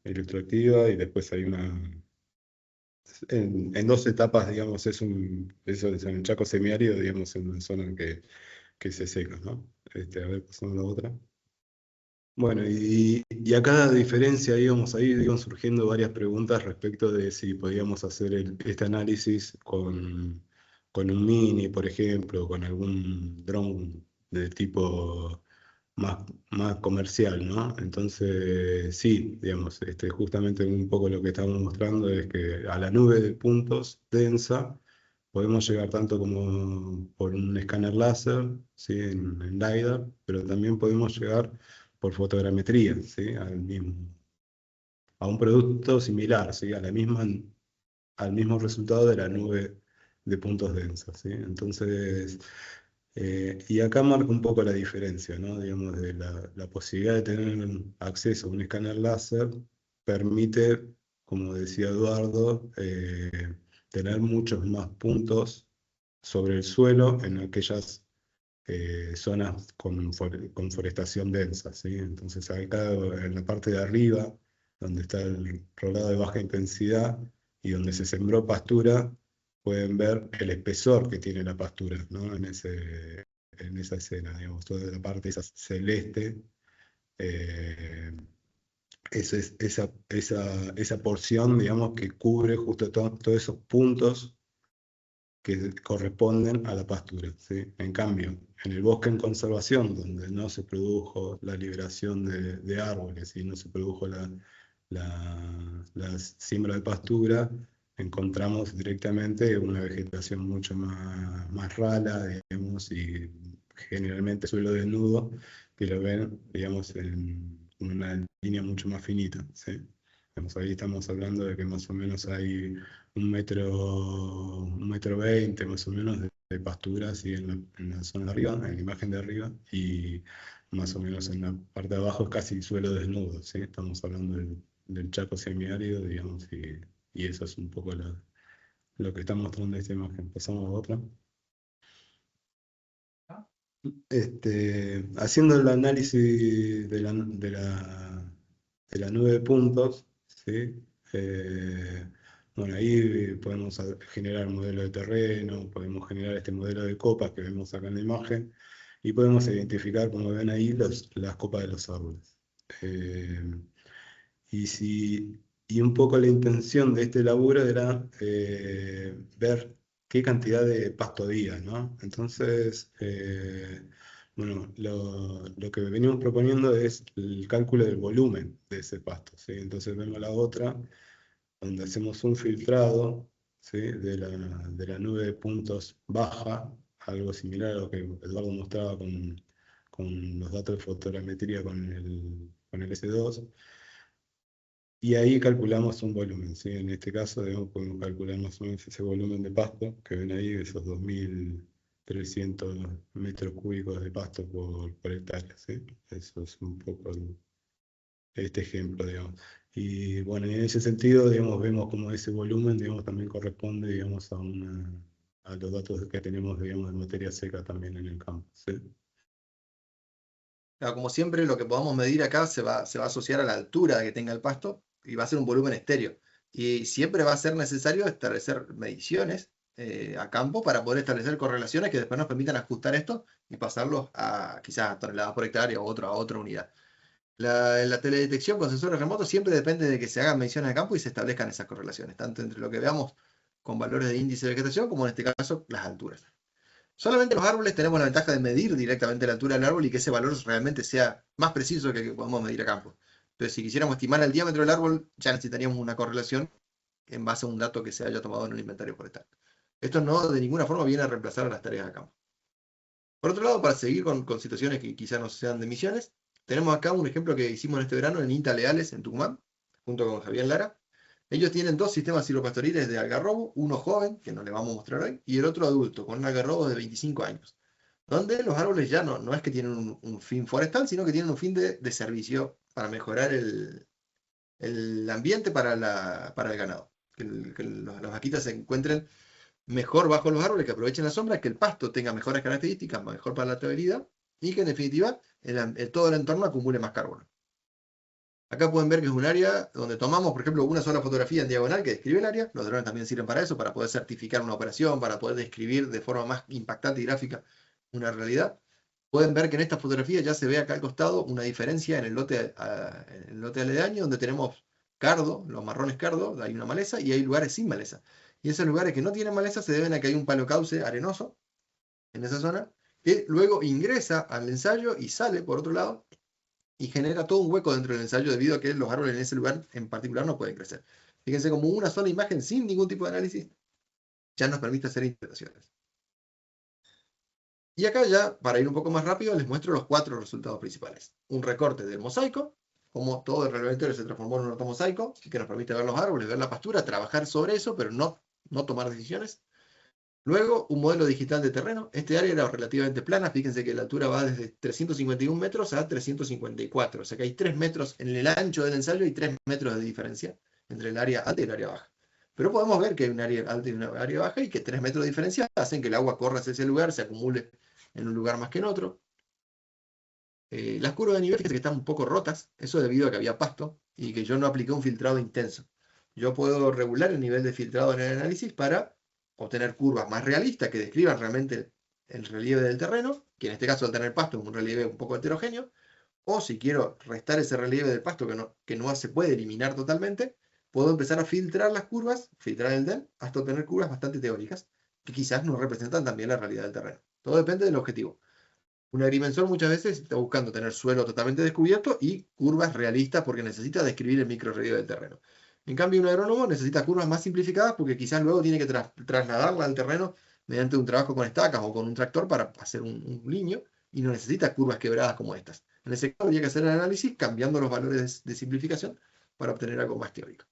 electroactiva, y después hay en dos etapas, digamos, eso es en el Chaco semiárido, digamos, en una zona que se seca, ¿no? A ver, pasamos a la otra. Bueno, y acá, a diferencia, íbamos ahí, iban surgiendo varias preguntas respecto de si podíamos hacer este análisis con un Mini, por ejemplo, con algún dron de tipo más comercial, ¿no? Entonces, sí, digamos, justamente un poco lo que estamos mostrando es que a la nube de puntos densa podemos llegar tanto como por un escáner láser, ¿sí? En LiDAR, pero también podemos llegar por fotogrametría, ¿sí? A un producto similar, ¿sí? Al mismo resultado de la nube de puntos densos, ¿sí? Entonces, y acá marca un poco la diferencia, ¿no? Digamos, de la posibilidad de tener acceso a un escáner láser permite, como decía Eduardo, tener muchos más puntos sobre el suelo en aquellas zonas con forestación densa, ¿sí? Entonces acá en la parte de arriba, donde está el rolado de baja intensidad y donde se sembró pastura, pueden ver el espesor que tiene la pastura, ¿no? En esa escena, digamos, toda la parte esa celeste, eh, esa porción, digamos, que cubre justo todos esos puntos que corresponden a la pastura, ¿sí? En cambio, en el bosque en conservación, donde no se produjo la liberación de árboles y no se produjo la siembra de pastura, encontramos directamente una vegetación mucho más rala, digamos, y generalmente suelo desnudo, que lo ven, digamos, en una línea mucho más finita, ¿sí? Digamos, ahí estamos hablando de que más o menos hay 1,20 m más o menos de pastura, así en la zona de arriba, en la imagen de arriba, y más o menos en la parte de abajo es casi suelo desnudo, ¿sí? Estamos hablando del Chaco semiárido, digamos, y eso es un poco lo que está mostrando esta imagen. Pasamos a otra. Haciendo el análisis de la nube de puntos, ¿sí? Bueno, ahí podemos generar modelos de terreno, podemos generar este modelo de copas que vemos acá en la imagen, y podemos identificar, como ven ahí, las copas de los árboles. Y un poco la intención de este laburo era ver qué cantidad de pasto había, ¿no? Entonces, bueno, lo que venimos proponiendo es el cálculo del volumen de ese pasto, ¿sí? Entonces vemos la otra, donde hacemos un filtrado, ¿sí? de la nube de puntos baja, algo similar a lo que Eduardo mostraba con los datos de fotogrametría con el S2. Y ahí calculamos un volumen, ¿sí? En este caso, digamos, podemos calcular más o menos ese volumen de pasto que ven ahí, esos 2.300 metros cúbicos de pasto por hectárea, ¿sí? Eso es un poco este ejemplo, digamos. Y bueno, en ese sentido, digamos, vemos como ese volumen, digamos, también corresponde, digamos, a los datos que tenemos, digamos, de materia seca también en el campo, ¿sí? Claro, como siempre, lo que podamos medir acá se va a asociar a la altura que tenga el pasto y va a ser un volumen estéreo. Y siempre va a ser necesario establecer mediciones a campo para poder establecer correlaciones que después nos permitan ajustar esto y pasarlos a quizás a toneladas por hectárea o a otra unidad. La teledetección con sensores remotos siempre depende de que se hagan mediciones de campo y se establezcan esas correlaciones, tanto entre lo que veamos con valores de índice de vegetación como en este caso las alturas. Solamente los árboles tenemos la ventaja de medir directamente la altura del árbol y que ese valor realmente sea más preciso que el que podemos medir a campo. Entonces, si quisiéramos estimar el diámetro del árbol, ya necesitaríamos una correlación en base a un dato que se haya tomado en un inventario forestal. Esto no de ninguna forma viene a reemplazar a las tareas de campo. Por otro lado, para seguir con situaciones que quizás no sean de emisiones, tenemos acá un ejemplo que hicimos en este verano en INTA Leales, en Tucumán, junto con Javier Lara. Ellos tienen dos sistemas silvopastoriles de algarrobo, uno joven, que no le vamos a mostrar hoy, y el otro adulto, con un algarrobo de 25 años, donde los árboles ya no es que tienen un fin forestal, sino que tienen un fin de servicio para mejorar el ambiente para el ganado. Que las vaquitas se encuentren mejor bajo los árboles, que aprovechen la sombra, que el pasto tenga mejores características, mejor palatabilidad, y que en definitiva todo el entorno acumule más carbono. Acá pueden ver que es un área donde tomamos, por ejemplo, una sola fotografía en diagonal que describe el área. Los drones también sirven para eso, para poder certificar una operación, para poder describir de forma más impactante y gráfica una realidad. Pueden ver que en esta fotografía ya se ve acá al costado una diferencia en el lote aledaño, donde tenemos cardo, los marrones cardo, hay una maleza, y hay lugares sin maleza. Y esos lugares que no tienen maleza se deben a que hay un palo cauce arenoso en esa zona, que luego ingresa al ensayo y sale por otro lado, y genera todo un hueco dentro del ensayo debido a que los árboles en ese lugar en particular no pueden crecer. Fíjense, como una sola imagen sin ningún tipo de análisis ya nos permite hacer interpretaciones. Y acá ya, para ir un poco más rápido, les muestro los 4 resultados principales. Un recorte del mosaico, como todo el relevamiento se transformó en un ortomosaico, que nos permite ver los árboles, ver la pastura, trabajar sobre eso, pero no tomar decisiones. Luego, un modelo digital de terreno. Este área era relativamente plana. Fíjense que la altura va desde 351 metros a 354. O sea que hay 3 metros en el ancho del ensayo y 3 metros de diferencia entre el área alta y el área baja. Pero podemos ver que hay un área alta y una área baja y que 3 metros de diferencia hacen que el agua corra hacia ese lugar, se acumule en un lugar más que en otro. Las curvas de nivel, fíjense que están un poco rotas. Eso debido a que había pasto y que yo no apliqué un filtrado intenso. Yo puedo regular el nivel de filtrado en el análisis para obtener curvas más realistas que describan realmente el relieve del terreno, que en este caso al tener pasto es un relieve un poco heterogéneo, o si quiero restar ese relieve del pasto que no se puede eliminar totalmente, puedo empezar a filtrar las curvas, filtrar el DEM, hasta obtener curvas bastante teóricas, que quizás no representan también la realidad del terreno. Todo depende del objetivo. Un agrimensor muchas veces está buscando tener suelo totalmente descubierto y curvas realistas porque necesita describir el microrrelieve del terreno. En cambio, un agrónomo necesita curvas más simplificadas porque quizás luego tiene que trasladarla al terreno mediante un trabajo con estacas o con un tractor para hacer un liño y no necesita curvas quebradas como estas. En ese caso habría que hacer el análisis cambiando los valores de simplificación para obtener algo más teórico.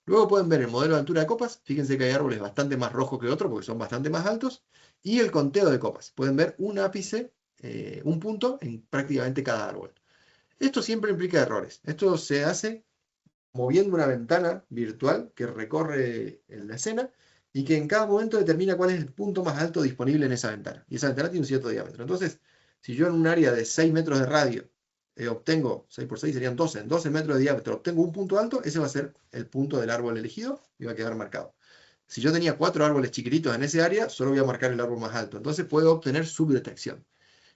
Luego pueden ver el modelo de altura de copas. Fíjense que hay árboles bastante más rojos que otros porque son bastante más altos. Y el conteo de copas. Pueden ver un ápice, un punto en prácticamente cada árbol. Esto siempre implica errores. Esto se hace moviendo una ventana virtual que recorre en la escena y que en cada momento determina cuál es el punto más alto disponible en esa ventana. Y esa ventana tiene un cierto diámetro. Entonces, si yo en un área de 6 metros de radio obtengo, 6 por 6 serían 12, en 12 metros de diámetro obtengo un punto alto, ese va a ser el punto del árbol elegido y va a quedar marcado. Si yo tenía 4 árboles chiquititos en ese área, solo voy a marcar el árbol más alto. Entonces puedo obtener subdetección.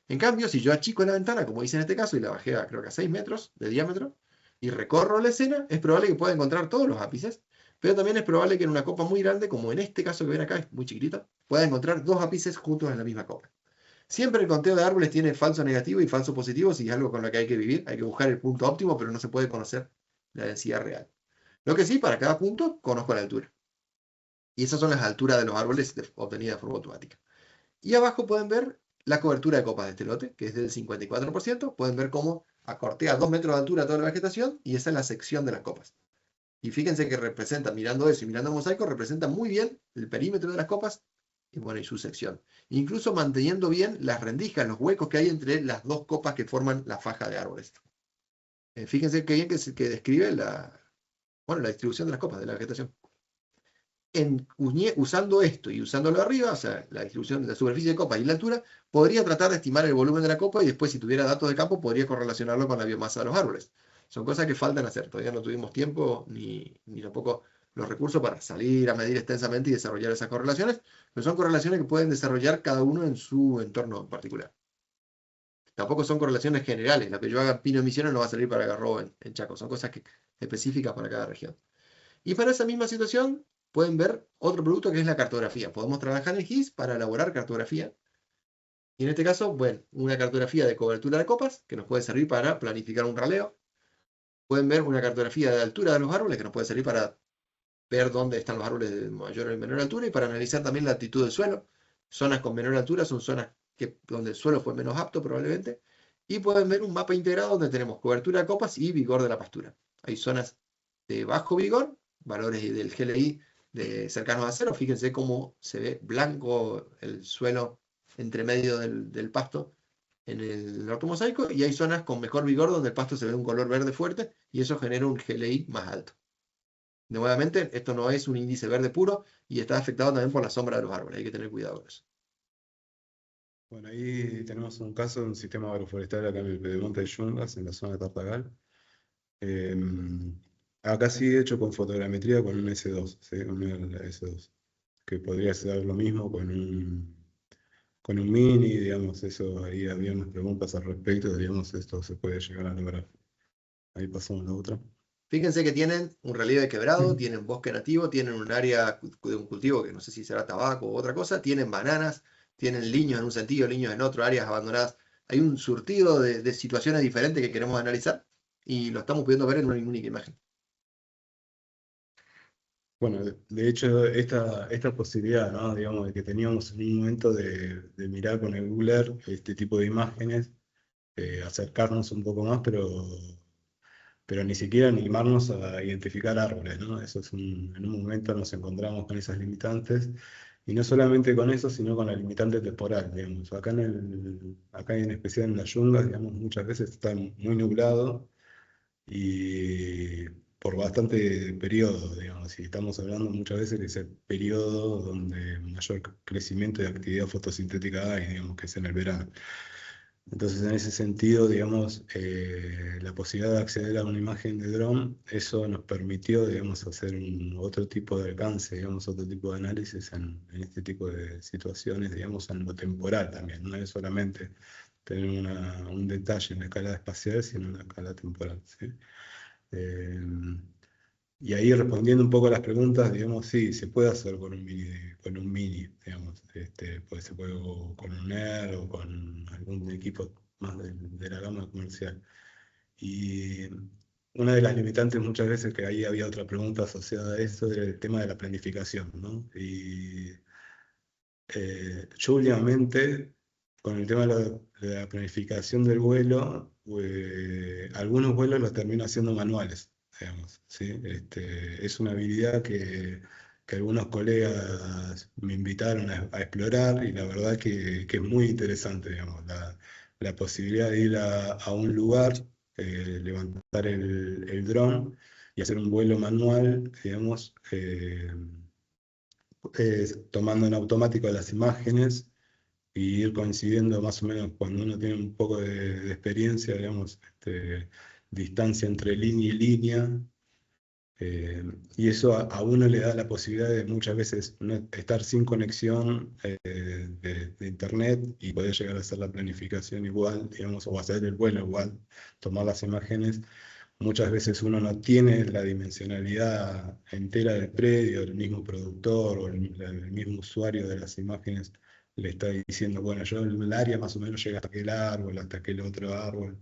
En cambio, si yo achico la ventana, como hice en este caso, y la bajé a creo que a 6 metros de diámetro, y recorro la escena, es probable que pueda encontrar todos los ápices, pero también es probable que en una copa muy grande, como en este caso que ven acá, es muy chiquitita, pueda encontrar 2 ápices juntos en la misma copa. Siempre el conteo de árboles tiene falso negativo y falso positivo, si es algo con lo que hay que vivir, hay que buscar el punto óptimo, pero no se puede conocer la densidad real. Lo que sí, para cada punto, conozco la altura. Y esas son las alturas de los árboles obtenidas de forma automática. Y abajo pueden ver la cobertura de copas de este lote, que es del 54%. Pueden ver cómo acorté a 2 metros de altura toda la vegetación y esa es la sección de las copas. Y fíjense que representa, mirando eso y mirando el mosaico, representa muy bien el perímetro de las copas y, bueno, y su sección. Incluso manteniendo bien las rendijas, los huecos que hay entre las dos copas que forman la faja de árboles. Fíjense qué bien que describe la distribución de las copas de la vegetación. Usando esto y usándolo arriba, o sea, la distribución de la superficie de copa y la altura, podría tratar de estimar el volumen de la copa y después, si tuviera datos de campo, podría correlacionarlo con la biomasa de los árboles. Son cosas que faltan hacer. Todavía no tuvimos tiempo ni tampoco los recursos para salir a medir extensamente y desarrollar esas correlaciones, pero son correlaciones que pueden desarrollar cada uno en su entorno particular. Tampoco son correlaciones generales. Lo que yo haga en Pino Misiones no va a salir para Garrobo en Chaco. Son cosas específicas para cada región. Y para esa misma situación pueden ver otro producto que es la cartografía. Podemos trabajar en GIS para elaborar cartografía. Y en este caso, bueno, una cartografía de cobertura de copas que nos puede servir para planificar un raleo. Pueden ver una cartografía de altura de los árboles que nos puede servir para ver dónde están los árboles de mayor y menor altura y para analizar también la altitud del suelo. Zonas con menor altura son zonas donde el suelo fue menos apto probablemente. Y pueden ver un mapa integrado donde tenemos cobertura de copas y vigor de la pastura. Hay zonas de bajo vigor, valores del GLI cercanos a cero. Fíjense cómo se ve blanco el suelo entre medio del pasto en el ortomosaico, y hay zonas con mejor vigor donde el pasto se ve de un color verde fuerte y eso genera un GLI más alto. Nuevamente, esto no es un índice verde puro y está afectado también por la sombra de los árboles, hay que tener cuidado con eso. Bueno, ahí tenemos un caso de un sistema agroforestal acá en el Pedemonte de Yungas, en la zona de Tartagal. Acá sí hecho con fotogrametría con un S2, ¿sí? Un S2, que podría ser lo mismo con un Mini, digamos, eso, ahí había unas preguntas al respecto, digamos, esto se puede llegar a lograr. Ahí pasamos a la otra. Fíjense que tienen un relieve quebrado, tienen bosque nativo, tienen un área de un cultivo que no sé si será tabaco u otra cosa, tienen bananas, tienen liños en un sentido, liños en otro, áreas abandonadas. Hay un surtido de situaciones diferentes que queremos analizar y lo estamos pudiendo ver en una única imagen. Bueno, de hecho, esta posibilidad, ¿no? Digamos, de que teníamos en un momento de mirar con el Google Earth este tipo de imágenes, acercarnos un poco más, pero ni siquiera animarnos a identificar árboles, ¿no? En un momento nos encontramos con esas limitantes, y no solamente con eso, sino con la limitante temporal, digamos. Acá en especial en las yungas, digamos, muchas veces está muy nublado y por bastante periodo, digamos, y estamos hablando muchas veces de ese periodo donde mayor crecimiento de actividad fotosintética hay, digamos, que es en el verano. Entonces, en ese sentido, digamos, la posibilidad de acceder a una imagen de dron, eso nos permitió, digamos, hacer otro tipo de alcance, digamos, otro tipo de análisis en este tipo de situaciones, digamos, en lo temporal también. No es solamente tener un detalle en la escala espacial, sino en la escala temporal, ¿sí? Y ahí respondiendo un poco a las preguntas, digamos, sí, se puede hacer con un mini, digamos, pues se puede o con un NER o con algún equipo más de la gama comercial. Y una de las limitantes muchas veces, que ahí había otra pregunta asociada a eso, era el tema de la planificación, ¿no? Y yo últimamente, con el tema de la planificación del vuelo, algunos vuelos los termino haciendo manuales, digamos, ¿sí? Es una habilidad que algunos colegas me invitaron a explorar, y la verdad que es muy interesante, digamos, la posibilidad de ir a un lugar, levantar el dron y hacer un vuelo manual, digamos, tomando en automático las imágenes y ir coincidiendo más o menos cuando uno tiene un poco de experiencia, digamos, distancia entre línea y línea. Y eso a uno le da la posibilidad de muchas veces estar sin conexión de internet, y poder llegar a hacer la planificación igual, digamos, o hacer el vuelo igual, tomar las imágenes. Muchas veces uno no tiene la dimensionalidad entera del predio, el mismo productor o el mismo usuario de las imágenes le está diciendo, bueno, yo el área más o menos llega hasta aquel árbol, hasta aquel otro árbol,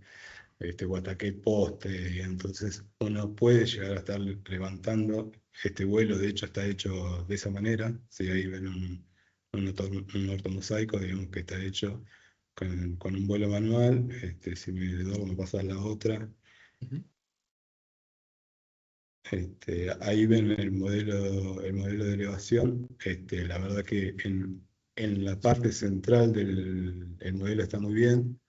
o hasta aquel poste, y entonces uno puede llegar a estar levantando este vuelo. De hecho está hecho de esa manera. Si ahí ven un ortomosaico, digamos que está hecho con un vuelo manual. Si me pasas la otra. Ujú. Ahí ven el modelo de elevación. La verdad que en la parte central el modelo está muy bien,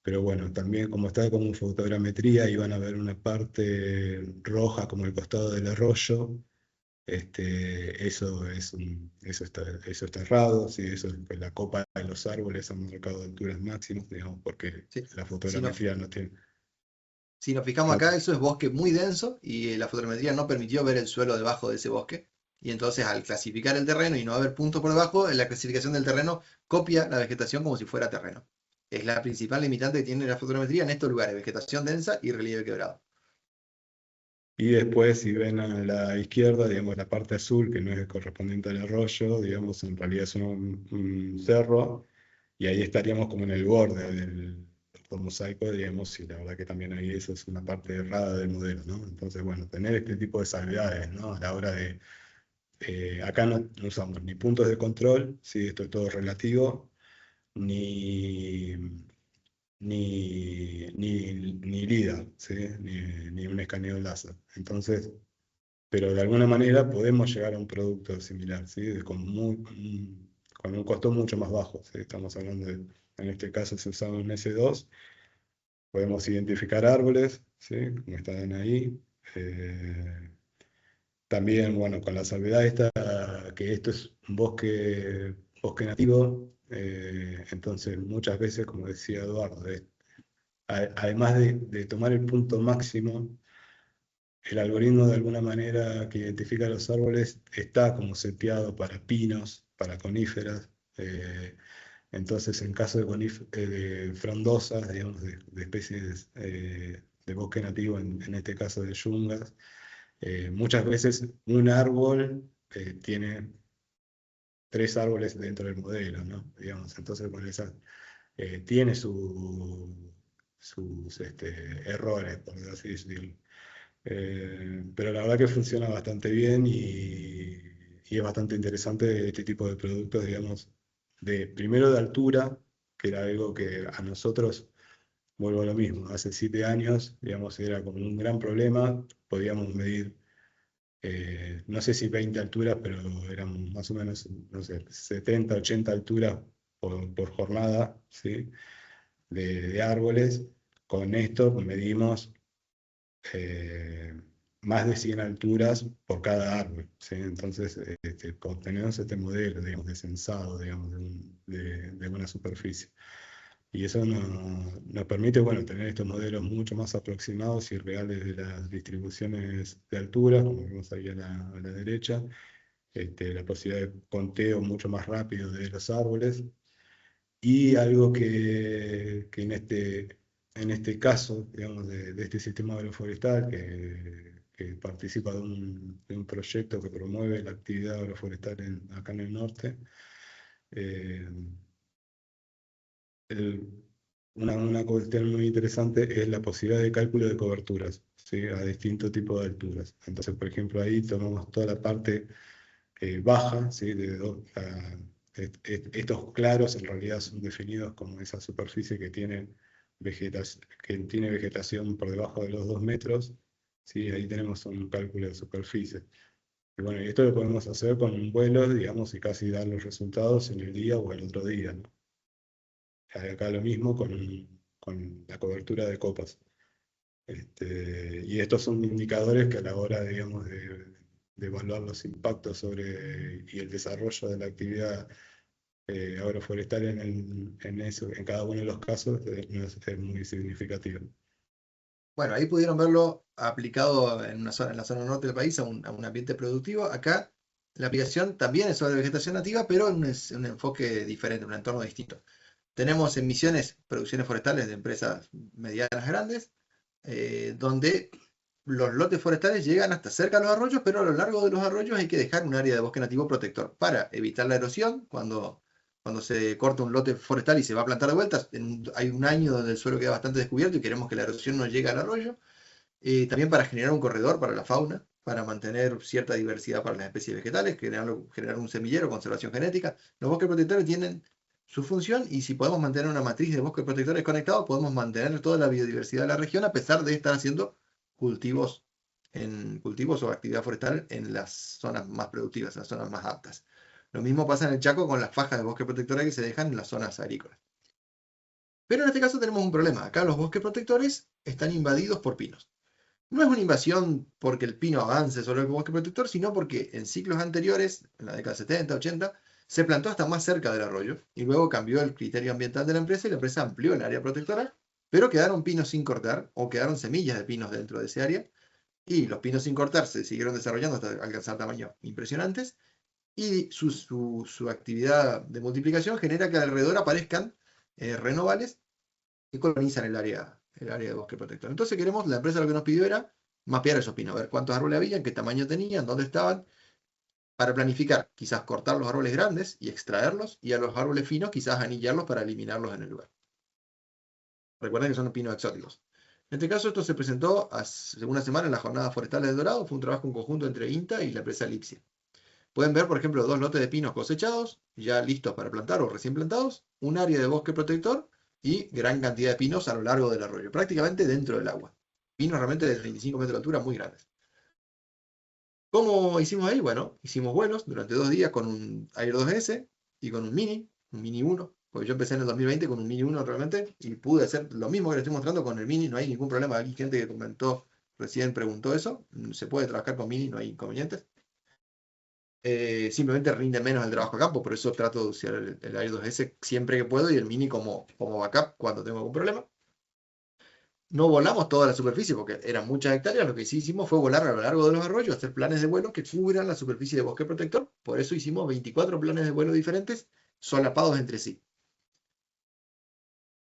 pero bueno, también como está como fotogrametría, y van a ver una parte roja como el costado del arroyo. Eso está errado, sí, eso es que la copa de los árboles han marcado alturas máximas, digamos, porque Sí. la Si nos, fotogrametría no tiene. si nos fijamos no- acá, eso es bosque muy denso y la fotometría no permitió ver el suelo debajo de ese bosque. Y entonces al clasificar el terreno y no haber puntos por debajo, en la clasificación del terreno copia la vegetación como si fuera terreno. Es la principal limitante que tiene la fotometría en estos lugares, vegetación densa y relieve quebrado. Y después, si ven a la izquierda, digamos, la parte azul, que no es correspondiente al arroyo, digamos, en realidad es un cerro, y ahí estaríamos como en el borde del mosaico, digamos, y la verdad que también ahí eso es una parte errada del modelo, ¿no? Entonces, bueno, tener este tipo de salvedades, ¿no? A la hora de, acá no usamos ni puntos de control, ¿sí? Esto es todo relativo, ni, ni LIDAR, ¿sí? Ni un escaneo láser. Entonces, pero de alguna manera podemos llegar a un producto similar, ¿sí? Con un costo mucho más bajo, ¿sí? Estamos hablando en este caso se usaba un S2, podemos identificar árboles, ¿sí? Como están ahí. Eh, También, bueno, con la salvedad esta, que esto es un bosque nativo, entonces muchas veces, como decía Eduardo, además de tomar el punto máximo, el algoritmo de alguna manera que identifica los árboles está como seteado para pinos, para coníferas. Entonces, en caso de frondosas, digamos, de especies de bosque nativo, en este caso de yungas, muchas veces un árbol tiene tres árboles dentro del modelo, ¿no? Digamos, entonces, bueno, tiene sus errores, por así decirlo. Pero la verdad que funciona bastante bien, y es bastante interesante este tipo de productos, digamos, primero de altura, que era algo que a nosotros, vuelvo a lo mismo, hace 7 años, digamos, era como un gran problema. Podíamos medir, no sé si 20 alturas, pero eran más o menos, no sé, 70, 80 alturas por jornada, ¿sí? De árboles. Con esto medimos eh, más de 100 alturas por cada árbol, ¿sí? Entonces, obtenemos este modelo, digamos, de censado, digamos, de una superficie. Y eso nos permite, bueno, tener estos modelos mucho más aproximados y reales de las distribuciones de altura, como vemos ahí a la derecha. La posibilidad de conteo mucho más rápido de los árboles. Y algo que en este caso, digamos, de este sistema agroforestal, que participa de un proyecto que promueve la actividad agroforestal acá en el norte, eh, una cuestión muy interesante es la posibilidad de cálculo de coberturas, ¿sí? A distintos tipos de alturas. Entonces, por ejemplo, ahí tomamos toda la parte baja, ¿sí? Estos claros en realidad son definidos como esa superficie que tiene vegetación por debajo de los 2 metros, ¿sí? Ahí tenemos un cálculo de superficie. Y bueno, y esto lo podemos hacer con un vuelo, digamos, y casi dar los resultados en el día o el otro día, ¿no? Acá lo mismo con la cobertura de copas. Y estos son indicadores que a la hora, digamos, de evaluar los impactos y el desarrollo de la actividad agroforestal en cada uno de los casos es muy significativo. Bueno, ahí pudieron verlo aplicado en la zona norte del país a un ambiente productivo. Acá la aplicación también es sobre vegetación nativa, pero en un enfoque diferente, un entorno distinto. Tenemos en Misiones producciones forestales de empresas medianas grandes, donde los lotes forestales llegan hasta cerca de los arroyos, pero a lo largo de los arroyos hay que dejar un área de bosque nativo protector para evitar la erosión. Cuando se corta un lote forestal y se va a plantar de vueltas, hay un año donde el suelo queda bastante descubierto y queremos que la erosión no llegue al arroyo. También para generar un corredor para la fauna, para mantener cierta diversidad para las especies vegetales, generar un semillero, conservación genética. Los bosques protectores tienen su función y si podemos mantener una matriz de bosques protectores conectados, podemos mantener toda la biodiversidad de la región a pesar de estar haciendo cultivos, cultivos o actividad forestal en las zonas más productivas, en las zonas más aptas. Lo mismo pasa en el Chaco con las fajas de bosque protectores que se dejan en las zonas agrícolas. Pero en este caso tenemos un problema. Acá los bosques protectores están invadidos por pinos. No es una invasión porque el pino avance sobre el bosque protector, sino porque en ciclos anteriores, en la década 70, 80, se plantó hasta más cerca del arroyo y luego cambió el criterio ambiental de la empresa y la empresa amplió el área protectora, pero quedaron pinos sin cortar o quedaron semillas de pinos dentro de ese área y los pinos sin cortar se siguieron desarrollando hasta alcanzar tamaños impresionantes y su actividad de multiplicación genera que alrededor aparezcan renovales que colonizan el área de bosque protector. Entonces la empresa lo que nos pidió era mapear esos pinos, ver cuántos árboles había, qué tamaño tenían, dónde estaban, para planificar, quizás cortar los árboles grandes y extraerlos, y a los árboles finos quizás anillarlos para eliminarlos en el lugar. Recuerden que son pinos exóticos. En este caso esto se presentó hace una semana en las jornadas forestales de Dorado, fue un trabajo en conjunto entre INTA y la empresa Lipsia. Pueden ver, por ejemplo, 2 lotes de pinos cosechados, ya listos para plantar o recién plantados, un área de bosque protector y gran cantidad de pinos a lo largo del arroyo, prácticamente dentro del agua. Pinos realmente de 35 metros de altura, muy grandes. ¿Cómo hicimos ahí? Bueno, hicimos vuelos durante 2 días con un Air 2S y con un Mini 1, porque yo empecé en el 2020 con un Mini 1 realmente, y pude hacer lo mismo que les estoy mostrando con el Mini, no hay ningún problema. Hay gente que comentó, recién preguntó eso, se puede trabajar con Mini, no hay inconvenientes. Simplemente rinde menos el trabajo a campo, por eso trato de usar el Air 2S siempre que puedo y el Mini como backup cuando tengo algún problema. No volamos toda la superficie porque eran muchas hectáreas, lo que sí hicimos fue volar a lo largo de los arroyos, hacer planes de vuelo que cubran la superficie de bosque protector, por eso hicimos 24 planes de vuelo diferentes, solapados entre sí.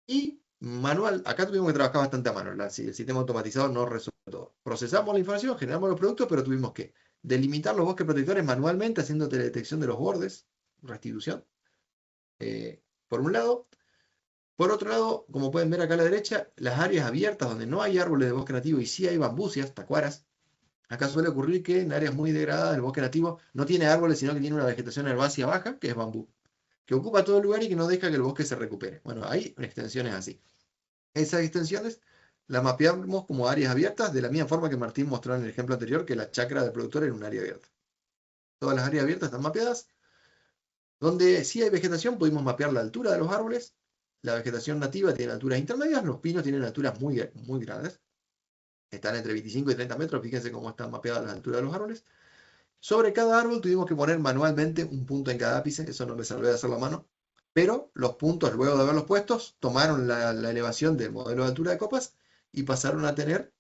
Y manual, acá tuvimos que trabajar bastante a mano, el sistema automatizado no resuelve todo. Procesamos la información, generamos los productos, pero tuvimos que delimitar los bosques protectores manualmente, haciendo teledetección de los bordes, restitución, por un lado. Por otro lado, como pueden ver acá a la derecha, las áreas abiertas donde no hay árboles de bosque nativo y sí hay bambusias, tacuaras. Acá suele ocurrir que en áreas muy degradadas el bosque nativo no tiene árboles, sino que tiene una vegetación herbácea baja, que es bambú, que ocupa todo el lugar y que no deja que el bosque se recupere. Bueno, hay extensiones así. Esas extensiones las mapeamos como áreas abiertas, de la misma forma que Martín mostró en el ejemplo anterior, que la chacra del productor era un área abierta. Todas las áreas abiertas están mapeadas. Donde sí hay vegetación, pudimos mapear la altura de los árboles. La vegetación nativa tiene alturas intermedias, los pinos tienen alturas muy grandes. Están entre 25 y 30 metros, fíjense cómo están mapeadas las alturas de los árboles. Sobre cada árbol tuvimos que poner manualmente un punto en cada ápice, eso no me salvé de hacerlo a mano. Pero los puntos, luego de haberlos puestos, tomaron la elevación del modelo de altura de copas y pasaron a tener,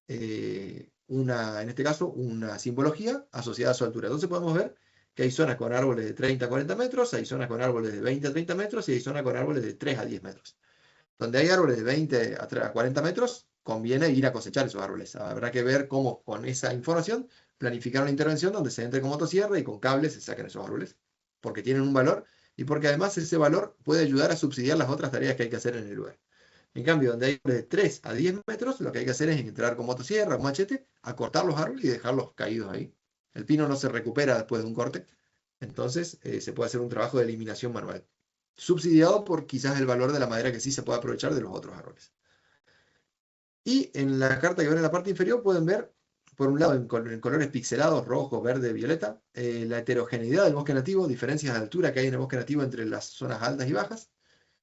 en este caso, una simbología asociada a su altura. Entonces podemos ver que hay zonas con árboles de 30 a 40 metros, hay zonas con árboles de 20 a 30 metros y hay zonas con árboles de 3 a 10 metros. Donde hay árboles de 20 a 40 metros, conviene ir a cosechar esos árboles. Habrá que ver cómo con esa información planificar una intervención donde se entre con motosierra y con cables se saquen esos árboles, porque tienen un valor y porque además ese valor puede ayudar a subsidiar las otras tareas que hay que hacer en el lugar. En cambio, donde hay de 3 a 10 metros, lo que hay que hacer es entrar con motosierra o machete, a cortar los árboles y dejarlos caídos ahí. El pino no se recupera después de un corte, entonces se puede hacer un trabajo de eliminación manual, subsidiado por quizás el valor de la madera que sí se puede aprovechar de los otros árboles. Y en la carta que ven en la parte inferior pueden ver, por un lado, en colores pixelados, rojo, verde, violeta, la heterogeneidad del bosque nativo, diferencias de altura que hay en el bosque nativo entre las zonas altas y bajas,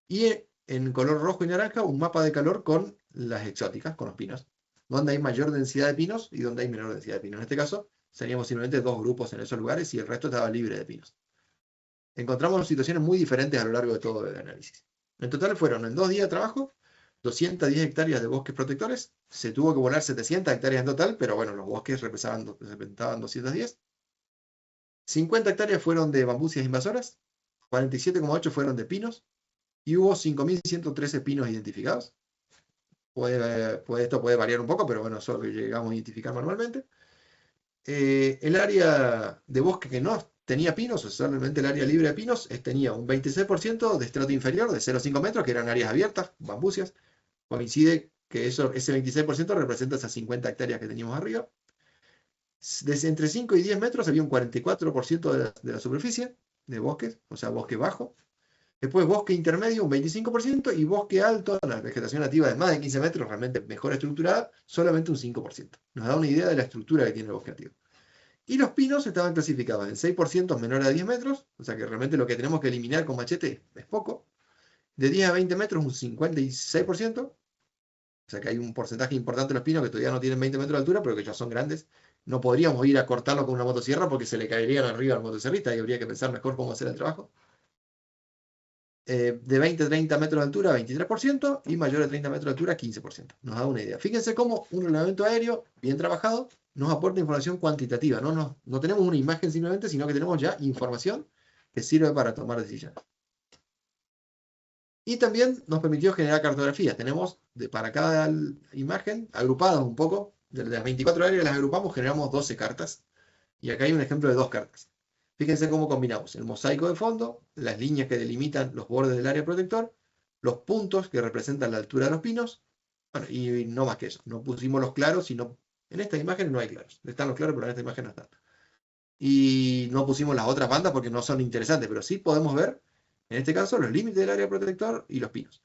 y en color rojo y naranja un mapa de calor con las exóticas, con los pinos, donde hay mayor densidad de pinos y donde hay menor densidad de pinos. En este caso, seríamos simplemente 2 grupos en esos lugares y el resto estaba libre de pinos. Encontramos situaciones muy diferentes a lo largo de todo el análisis. En total fueron, en 2 días de trabajo, 210 hectáreas de bosques protectores. Se tuvo que volar 700 hectáreas en total, pero bueno, los bosques representaban 210. 50 hectáreas fueron de bambucias invasoras, 47,8 fueron de pinos, y hubo 5.113 pinos identificados. Esto puede variar un poco, pero bueno, eso lo que llegamos a identificar manualmente. El área de bosque que no tenía pinos, o solamente el área libre de pinos, tenía un 26% de estrato inferior, de 0,5 metros, que eran áreas abiertas, bambucias. Coincide que ese 26% representa esas 50 hectáreas que teníamos arriba. Desde entre 5 y 10 metros había un 44% de la superficie de bosques, o sea, bosque bajo. Después bosque intermedio, un 25%, y bosque alto, la vegetación nativa de más de 15 metros, realmente mejor estructurada, solamente un 5%. Nos da una idea de la estructura que tiene el bosque nativo. Y los pinos estaban clasificados en 6% menor a 10 metros, o sea que realmente lo que tenemos que eliminar con machete es poco. De 10 a 20 metros, un 56%, o sea que hay un porcentaje importante de los pinos que todavía no tienen 20 metros de altura, pero que ya son grandes. No podríamos ir a cortarlo con una motosierra porque se le caerían arriba al motosierrista y habría que pensar mejor cómo hacer el trabajo. De 20 a 30 metros de altura, 23%, y mayor de 30 metros de altura, 15%. Nos da una idea. Fíjense cómo un relevamiento aéreo bien trabajado nos aporta información cuantitativa. No tenemos una imagen simplemente, sino que tenemos ya información que sirve para tomar decisiones. Y también nos permitió generar cartografías. Tenemos para cada imagen agrupadas un poco. De las 24 áreas las agrupamos, generamos 12 cartas. Y acá hay un ejemplo de 2 cartas. Fíjense cómo combinamos el mosaico de fondo, las líneas que delimitan los bordes del área protector, los puntos que representan la altura de los pinos, bueno, y no más que eso. No pusimos los claros, sino en esta imagen no hay claros. Están los claros, pero en esta imagen no están. Y no pusimos las otras bandas porque no son interesantes, pero sí podemos ver, en este caso, los límites del área protector y los pinos.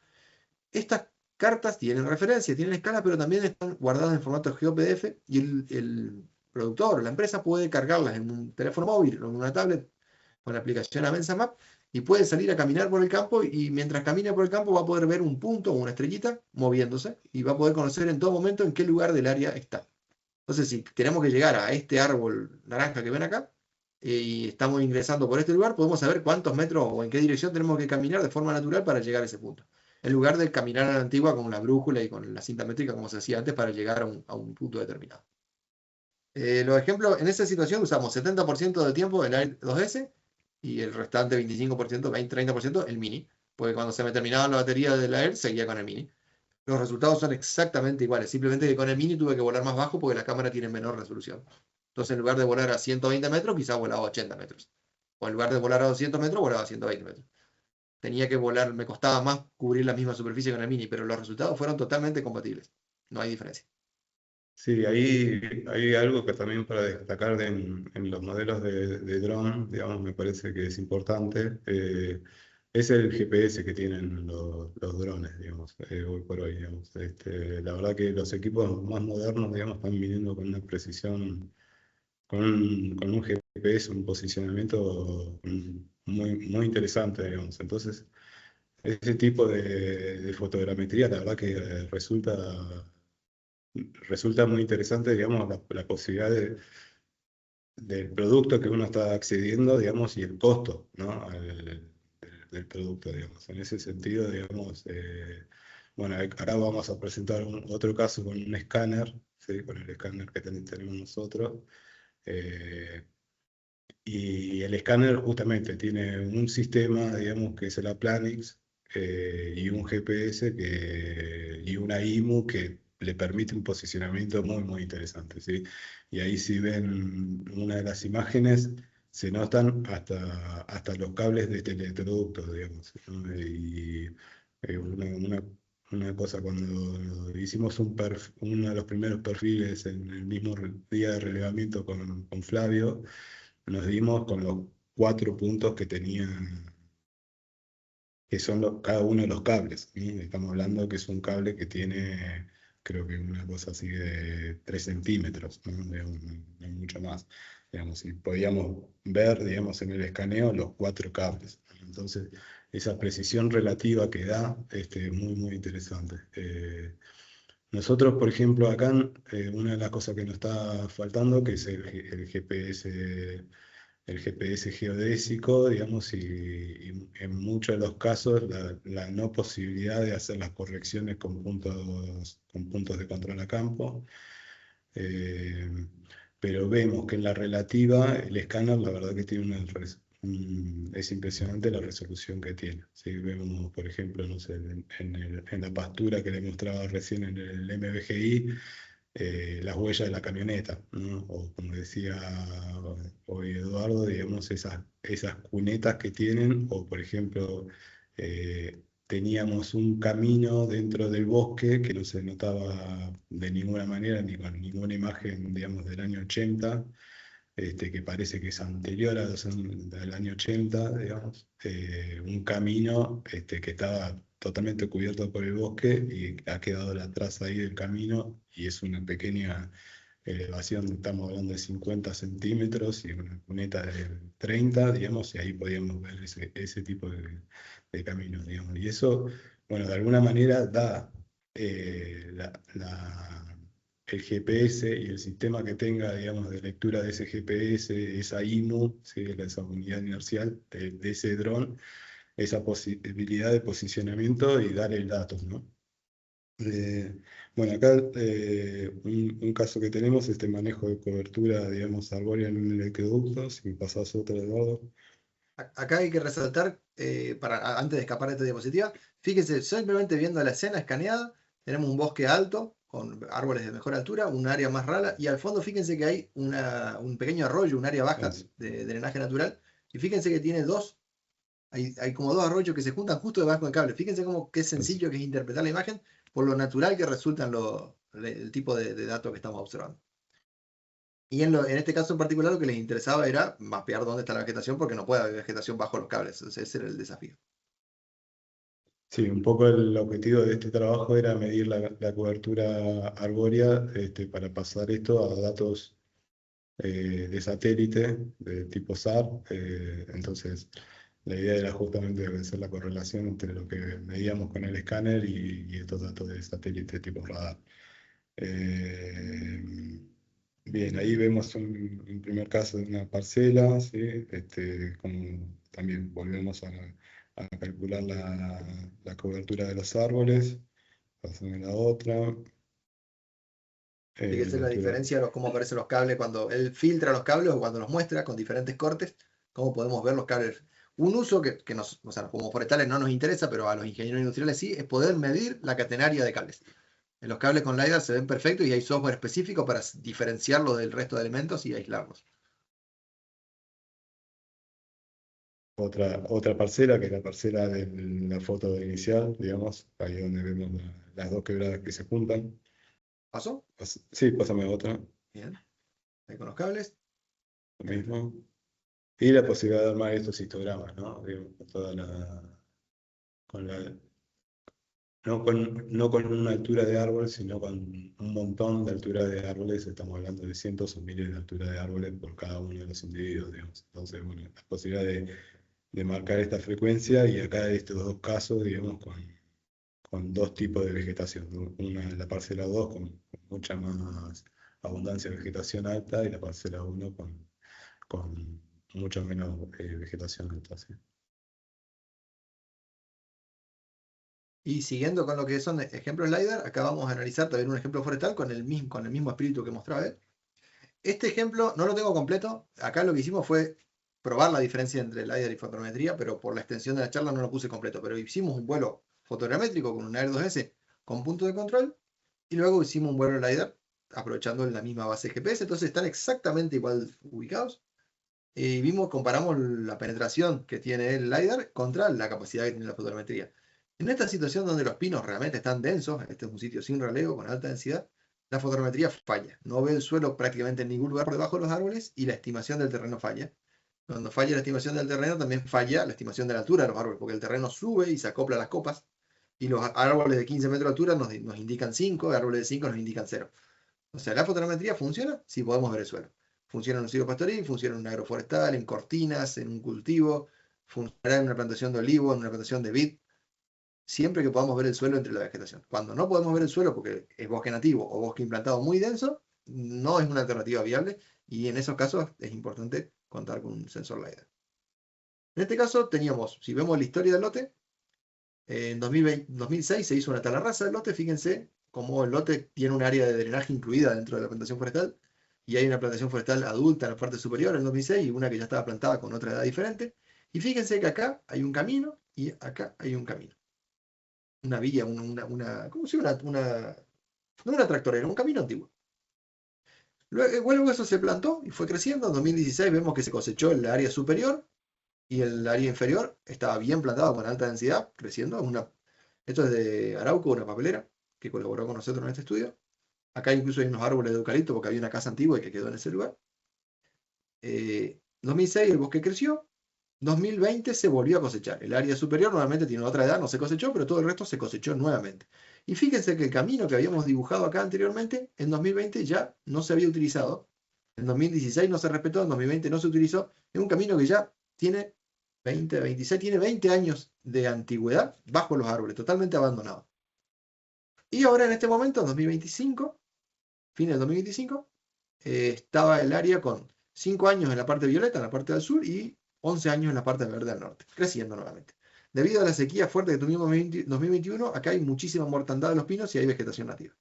Estas cartas tienen referencia, tienen escala, pero también están guardadas en formato GeoPDF y el productor o la empresa puede cargarlas en un teléfono móvil o en una tablet con la aplicación Avensa Map y puede salir a caminar por el campo y mientras camina por el campo va a poder ver un punto o una estrellita moviéndose y va a poder conocer en todo momento en qué lugar del área está. Entonces, si tenemos que llegar a este árbol naranja que ven acá y estamos ingresando por este lugar, podemos saber cuántos metros o en qué dirección tenemos que caminar de forma natural para llegar a ese punto. En lugar de caminar a la antigua con la brújula y con la cinta métrica como se hacía antes para llegar a un punto determinado. Los ejemplos, en esa situación usamos 70% del tiempo el Air 2S y el restante 25%, 20-30% el Mini, porque cuando se me terminaba la batería del Air seguía con el Mini. Los resultados son exactamente iguales, simplemente que con el Mini tuve que volar más bajo porque la cámara tiene menor resolución. Entonces en lugar de volar a 120 metros, quizás volaba a 80 metros. O en lugar de volar a 200 metros, volaba a 120 metros. Tenía que volar, me costaba más cubrir la misma superficie con el Mini, pero los resultados fueron totalmente compatibles. No hay diferencia. Sí, ahí hay algo que también para destacar en los modelos de dron, digamos, me parece que es importante, es el GPS que tienen los drones, digamos, hoy por hoy, digamos. La verdad que los equipos más modernos, digamos, están viniendo con una precisión, con un GPS, un posicionamiento muy, muy interesante, digamos. Entonces, ese tipo de fotogrametría, la verdad que resulta muy interesante, digamos, la posibilidad del producto que uno está accediendo, digamos, y el costo, ¿no? Del producto, digamos. En ese sentido, digamos, bueno, ahora vamos a presentar otro caso con un escáner, ¿sí? Con el escáner que tenemos nosotros. Y el escáner justamente tiene un sistema, digamos, que es el Planix, y un GPS y una IMU que le permite un posicionamiento muy, muy interesante, ¿sí? Y ahí si ven una de las imágenes, se notan hasta los cables de teleproductos, digamos, ¿no? Y una una cosa, cuando hicimos uno de los primeros perfiles en el mismo día de relevamiento con Flavio, nos dimos con los 4 puntos que tenían, que son cada uno de los cables, ¿sí? Estamos hablando que es un cable que tiene, creo que una cosa así de 3 centímetros, ¿no? Digamos, no hay mucho más. Digamos, y podíamos ver, digamos, en el escaneo los 4 cables. Entonces, esa precisión relativa que da es muy, muy interesante. Nosotros, por ejemplo, acá, una de las cosas que nos está faltando, que es el GPS, el GPS geodésico, digamos, y en muchos de los casos la no posibilidad de hacer las correcciones con puntos de control a campo. Eh, pero vemos que en la relativa el escáner la verdad que tiene es impresionante la resolución que tiene. ¿Sí? Vemos, por ejemplo, no sé, en la pastura que le mostraba recién en el MVGI, las huellas de la camioneta, ¿no? O como decía hoy Eduardo, digamos, esas cunetas que tienen, o por ejemplo, teníamos un camino dentro del bosque que no se notaba de ninguna manera, ni con ninguna imagen, digamos, del año 80, que parece que es anterior al año 80, digamos, un camino que estaba totalmente cubierto por el bosque y ha quedado la traza ahí del camino y es una pequeña elevación, estamos hablando de 50 centímetros y una cuneta de 30, digamos, y ahí podíamos ver ese tipo de camino, digamos. Y eso, bueno, de alguna manera da el GPS y el sistema que tenga, digamos, de lectura de ese GPS, esa IMU, ¿sí? Esa unidad inercial de ese dron, esa posibilidad de posicionamiento y dar el dato, ¿no? Eh, bueno, acá un caso que tenemos es este manejo de cobertura, digamos, arbórea en un electroducto. Si me pasas otra, Eduardo. Acá hay que resaltar, antes de escapar de esta diapositiva, fíjense, simplemente viendo la escena escaneada, tenemos un bosque alto, con árboles de mejor altura, un área más rala, y al fondo fíjense que hay un pequeño arroyo, un área baja de drenaje natural, y fíjense que tiene hay como 2 arroyos que se juntan justo debajo del cable. Fíjense cómo qué sencillo que es interpretar la imagen por lo natural que resultan el tipo de datos que estamos observando. Y en este caso en particular lo que les interesaba era mapear dónde está la vegetación porque no puede haber vegetación bajo los cables. Entonces ese era el desafío. Sí, un poco el objetivo de este trabajo era medir la cobertura arbórea para pasar esto a datos de satélite de tipo SAR. Entonces, la idea era justamente hacer la correlación entre lo que medíamos con el escáner y estos datos de satélite tipo radar. Bien, ahí vemos un primer caso de una parcela, ¿sí? Como también volvemos a calcular la cobertura de los árboles. Pasamos a la otra. Fíjense la Altura. diferencia de cómo aparecen los cables cuando él filtra los cables o cuando los muestra con diferentes cortes, cómo podemos ver los cables. Un uso que o sea, como forestales no nos interesa, pero a los ingenieros industriales sí, es poder medir la catenaria de cables. En los cables con LiDAR se ven perfectos y hay software específico para diferenciarlos del resto de elementos y aislarlos. Otra parcela, que es la parcela de la foto inicial, digamos, ahí donde vemos las 2 quebradas que se juntan. ¿Pasó? Sí, pásame otra, Bien. Ahí con los cables. lo mismo. Y la posibilidad de armar estos histogramas, ¿no? Digamos, con la, no con una altura de árbol, sino con un montón de altura de árboles. Estamos hablando de cientos o miles de alturas de árboles por cada uno de los individuos, digamos. Entonces, bueno, la posibilidad de marcar esta frecuencia y acá estos 2 casos, digamos, con 2 tipos de vegetación, ¿no? Una en la parcela 2 con mucha más abundancia de vegetación alta y la parcela 1 con mucho menos vegetación alta. ¿Sí? Y siguiendo con lo que son ejemplos LiDAR, acá vamos a analizar también un ejemplo forestal con el mismo espíritu que mostraba él. Este ejemplo no lo tengo completo. Acá lo que hicimos fue probar la diferencia entre LiDAR y fotogrametría, pero por la extensión de la charla no lo puse completo. Pero hicimos un vuelo fotogramétrico con un Air 2S con punto de control y luego hicimos un vuelo LiDAR aprovechando la misma base GPS. Entonces están exactamente igual ubicados. Comparamos la penetración que tiene el LiDAR contra la capacidad que tiene la fotogrametría. En esta situación donde los pinos realmente están densos, este es un sitio sin relevo, con alta densidad, la fotogrametría falla. No ve el suelo prácticamente en ningún lugar por debajo de los árboles y la estimación del terreno falla. Cuando falla la estimación del terreno, también falla la estimación de la altura de los árboles, porque el terreno sube y se acopla a las copas, y los árboles de 15 metros de altura nos indican 5, árboles de 5 nos indican 0. O sea, la fotogrametría funciona si podemos ver el suelo. Funciona en un silo pastoril, funciona en un agroforestal, en cortinas, en un cultivo, funcionará en una plantación de olivo, en una plantación de vid, siempre que podamos ver el suelo entre la vegetación. Cuando no podemos ver el suelo porque es bosque nativo o bosque implantado muy denso, no es una alternativa viable y en esos casos es importante contar con un sensor LiDAR. En este caso teníamos, si vemos la historia del lote, en 2006 se hizo una talarraza del lote, fíjense cómo el lote tiene un área de drenaje incluida dentro de la plantación forestal, y hay una plantación forestal adulta en la parte superior en 2006 y una que ya estaba plantada con otra edad diferente. Y fíjense que acá hay un camino y acá hay un camino. Una vía, ¿cómo se llama? No una tractorera, un camino antiguo. Luego eso se plantó y fue creciendo. En 2016 vemos que se cosechó el área superior y el área inferior estaba bien plantado con alta densidad, creciendo. Esto es de Arauco, una papelera que colaboró con nosotros en este estudio. Acá incluso hay unos árboles de eucalipto porque había una casa antigua que quedó en ese lugar. 2006 el bosque creció. 2020 se volvió a cosechar. El área superior normalmente tiene otra edad, no se cosechó, pero todo el resto se cosechó nuevamente. Y fíjense que el camino que habíamos dibujado acá anteriormente, en 2020 ya no se había utilizado. En 2016 no se respetó, en 2020 no se utilizó. Es un camino que ya tiene 26, tiene 20 años de antigüedad bajo los árboles, totalmente abandonado. Y ahora en este momento, en 2025, fin del 2025, estaba el área con 5 años en la parte violeta, en la parte del sur, y 11 años en la parte verde del norte, creciendo nuevamente. Debido a la sequía fuerte que tuvimos en 2021, acá hay muchísima mortandad de los pinos y hay vegetación nativa.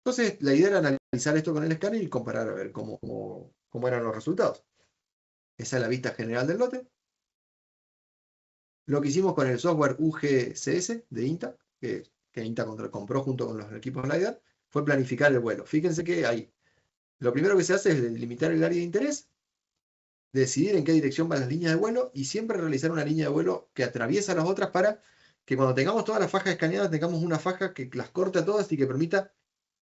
Entonces, la idea era analizar esto con el escáner y comparar a ver cómo eran los resultados. Esa es la vista general del lote. Lo que hicimos con el software UGCS de INTA, que INTA compró junto con los equipos LiDAR, fue planificar el vuelo. Fíjense que ahí, lo primero que se hace es delimitar el área de interés, decidir en qué dirección van las líneas de vuelo y siempre realizar una línea de vuelo que atraviesa las otras para que cuando tengamos todas las fajas escaneadas tengamos una faja que las corte a todas y que permita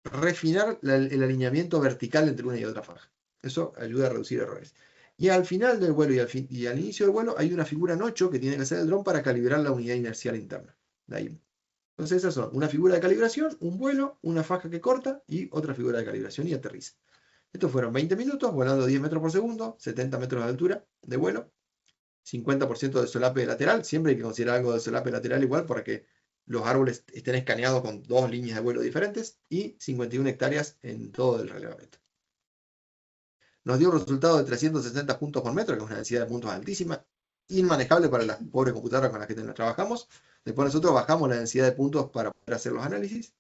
refinar el alineamiento vertical entre una y otra faja. Eso ayuda a reducir errores. Y al final del vuelo y al inicio del vuelo hay una figura en 8 que tiene que hacer el dron para calibrar la unidad inercial interna. De ahí. Entonces esas son una figura de calibración, un vuelo, una faja que corta y otra figura de calibración y aterriza. Estos fueron 20 minutos, volando 10 metros por segundo, 70 metros de altura de vuelo, 50% de solape lateral, siempre hay que considerar algo de solape lateral igual para que los árboles estén escaneados con 2 líneas de vuelo diferentes, y 51 hectáreas en todo el relevamiento. Nos dio un resultado de 360 puntos por metro, que es una densidad de puntos altísima, inmanejable para las pobres computadoras con las que trabajamos. Después nosotros bajamos la densidad de puntos para poder hacer los análisis.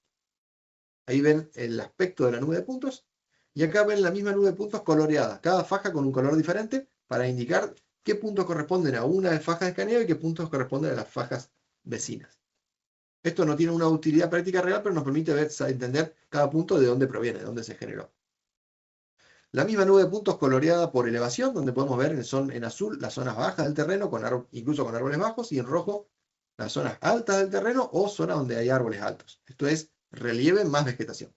Ahí ven el aspecto de la nube de puntos. Y acá ven la misma nube de puntos coloreada, cada faja con un color diferente para indicar qué puntos corresponden a una faja de escaneo y qué puntos corresponden a las fajas vecinas. Esto no tiene una utilidad práctica real, pero nos permite entender cada punto de dónde proviene, de dónde se generó. La misma nube de puntos coloreada por elevación, donde podemos ver en azul las zonas bajas del terreno, incluso con árboles bajos, y en rojo las zonas altas del terreno o zonas donde hay árboles altos. Esto es relieve más vegetación.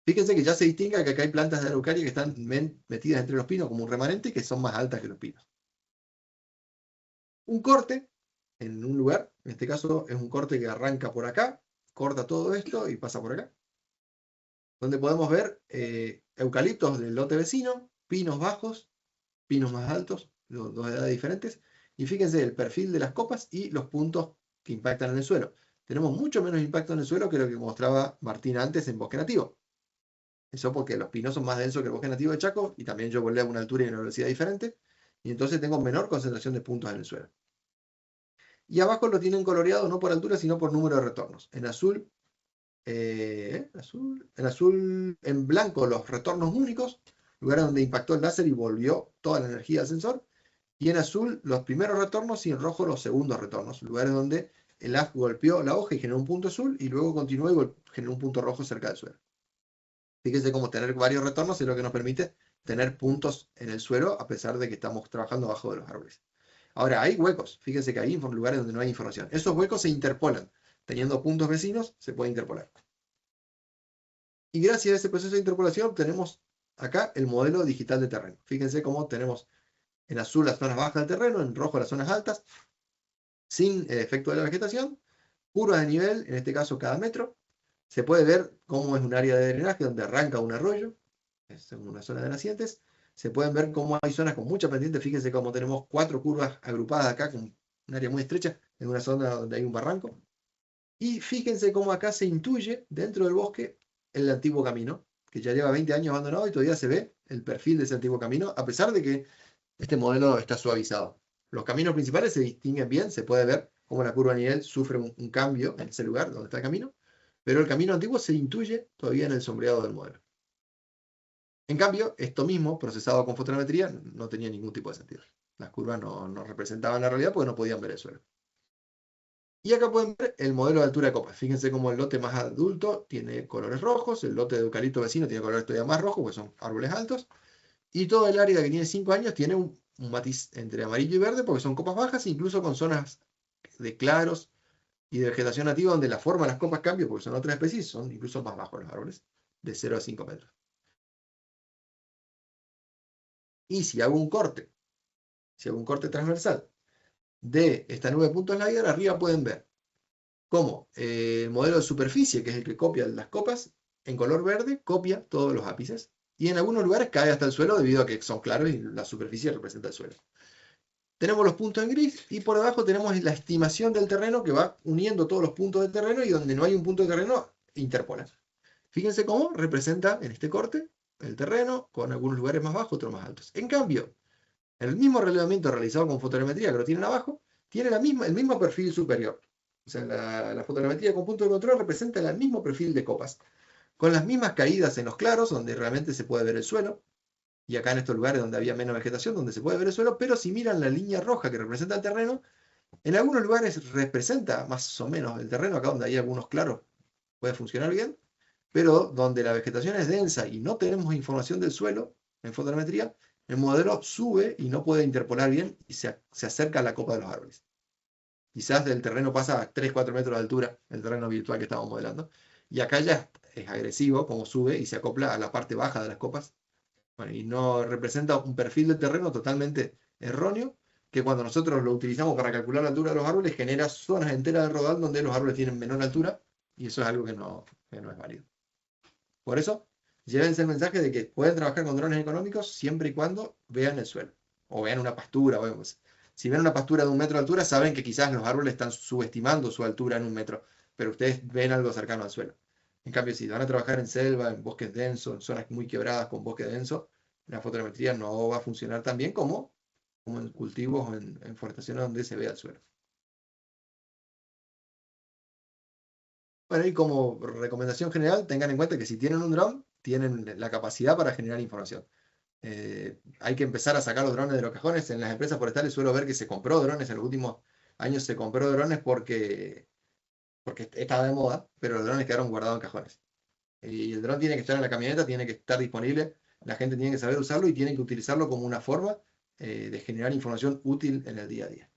Fíjense que ya se distingue que acá hay plantas de araucaria que están metidas entre los pinos como un remanente, que son más altas que los pinos. Un corte en un lugar, en este caso es un corte que arranca por acá, corta todo esto y pasa por acá, donde podemos ver eucaliptos del lote vecino, pinos bajos, pinos más altos, dos edades diferentes, y fíjense el perfil de las copas y los puntos que impactan en el suelo. Tenemos mucho menos impacto en el suelo que lo que mostraba Martín antes en bosque nativo. Eso porque los pinos son más densos que el bosque nativo de Chaco, y también yo volé a una altura y una velocidad diferente, y entonces tengo menor concentración de puntos en el suelo. Y abajo lo tienen coloreado no por altura, sino por número de retornos. En azul, en blanco los retornos únicos, lugares donde impactó el láser y volvió toda la energía al sensor, y en azul los primeros retornos y en rojo los segundos retornos, lugares donde el haz golpeó la hoja y generó un punto azul, y luego continuó y generó un punto rojo cerca del suelo. Fíjense cómo tener varios retornos es lo que nos permite tener puntos en el suelo a pesar de que estamos trabajando abajo de los árboles. Ahora, hay huecos. Fíjense que hay lugares donde no hay información. Esos huecos se interpolan. Teniendo puntos vecinos, se puede interpolar. Y gracias a ese proceso de interpolación obtenemos acá el modelo digital de terreno. Fíjense cómo tenemos en azul las zonas bajas del terreno, en rojo las zonas altas, sin el efecto de la vegetación, curvas de nivel, en este caso cada metro. Se puede ver cómo es un área de drenaje donde arranca un arroyo, es una zona de nacientes. Se pueden ver cómo hay zonas con mucha pendiente. Fíjense cómo tenemos 4 curvas agrupadas acá con un área muy estrecha, en una zona donde hay un barranco. Y fíjense cómo acá se intuye dentro del bosque el antiguo camino, que ya lleva 20 años abandonado y todavía se ve el perfil de ese antiguo camino, a pesar de que este modelo está suavizado. Los caminos principales se distinguen bien, se puede ver cómo la curva de nivel sufre un cambio en ese lugar donde está el camino, pero el camino antiguo se intuye todavía en el sombreado del modelo. En cambio, esto mismo, procesado con fotogrametría, no tenía ningún tipo de sentido. Las curvas no representaban la realidad porque no podían ver el suelo. Y acá pueden ver el modelo de altura de copas. Fíjense cómo el lote más adulto tiene colores rojos, el lote de eucalipto vecino tiene colores todavía más rojos, porque son árboles altos, y todo el área que tiene 5 años tiene un matiz entre amarillo y verde, porque son copas bajas, incluso con zonas de claros y de vegetación nativa, donde la forma de las copas cambia, porque son otras especies, son incluso más bajos los árboles, de 0 a 5 metros. Y si hago un corte transversal de esta nube de puntos LiDAR, arriba pueden ver cómo el modelo de superficie, que es el que copia las copas, en color verde copia todos los ápices. Y en algunos lugares cae hasta el suelo debido a que son claros y la superficie representa el suelo. Tenemos los puntos en gris y por debajo tenemos la estimación del terreno que va uniendo todos los puntos del terreno y donde no hay un punto de terreno, interpola. Fíjense cómo representa en este corte el terreno con algunos lugares más bajos, otros más altos. En cambio, el mismo relevamiento realizado con fotogrametría que lo tienen abajo, tiene el mismo perfil superior. O sea, la fotogrametría con punto de control representa el mismo perfil de copas, con las mismas caídas en los claros, donde realmente se puede ver el suelo, y acá en estos lugares donde había menos vegetación, donde se puede ver el suelo, pero si miran la línea roja que representa el terreno, en algunos lugares representa más o menos el terreno, acá donde hay algunos claros puede funcionar bien, pero donde la vegetación es densa y no tenemos información del suelo en fotogrametría, el modelo sube y no puede interpolar bien y se acerca a la copa de los árboles. Quizás del terreno pasa a 3-4 metros de altura, el terreno virtual que estamos modelando, y acá ya es agresivo como sube y se acopla a la parte baja de las copas. Bueno, y no representa un perfil de terreno totalmente erróneo, que cuando nosotros lo utilizamos para calcular la altura de los árboles, genera zonas enteras de rodal donde los árboles tienen menor altura, y eso es algo que no es válido. Por eso, llévense el mensaje de que pueden trabajar con drones económicos siempre y cuando vean el suelo, o vean una pastura. Si ven una pastura de 1 metro de altura, saben que quizás los árboles están subestimando su altura en 1 metro, pero ustedes ven algo cercano al suelo. En cambio, si van a trabajar en selva, en bosques densos, en zonas muy quebradas con bosque denso, la fotogrametría no va a funcionar tan bien como en cultivos o en forestaciones donde se vea el suelo. Bueno, y como recomendación general, tengan en cuenta que si tienen un dron, tienen la capacidad para generar información. Hay que empezar a sacar los drones de los cajones. En las empresas forestales suelo ver que se compró drones, en los últimos años se compró drones porque estaba de moda, pero los drones quedaron guardados en cajones. Y el dron tiene que estar en la camioneta, tiene que estar disponible, la gente tiene que saber usarlo y tiene que utilizarlo como una forma de generar información útil en el día a día.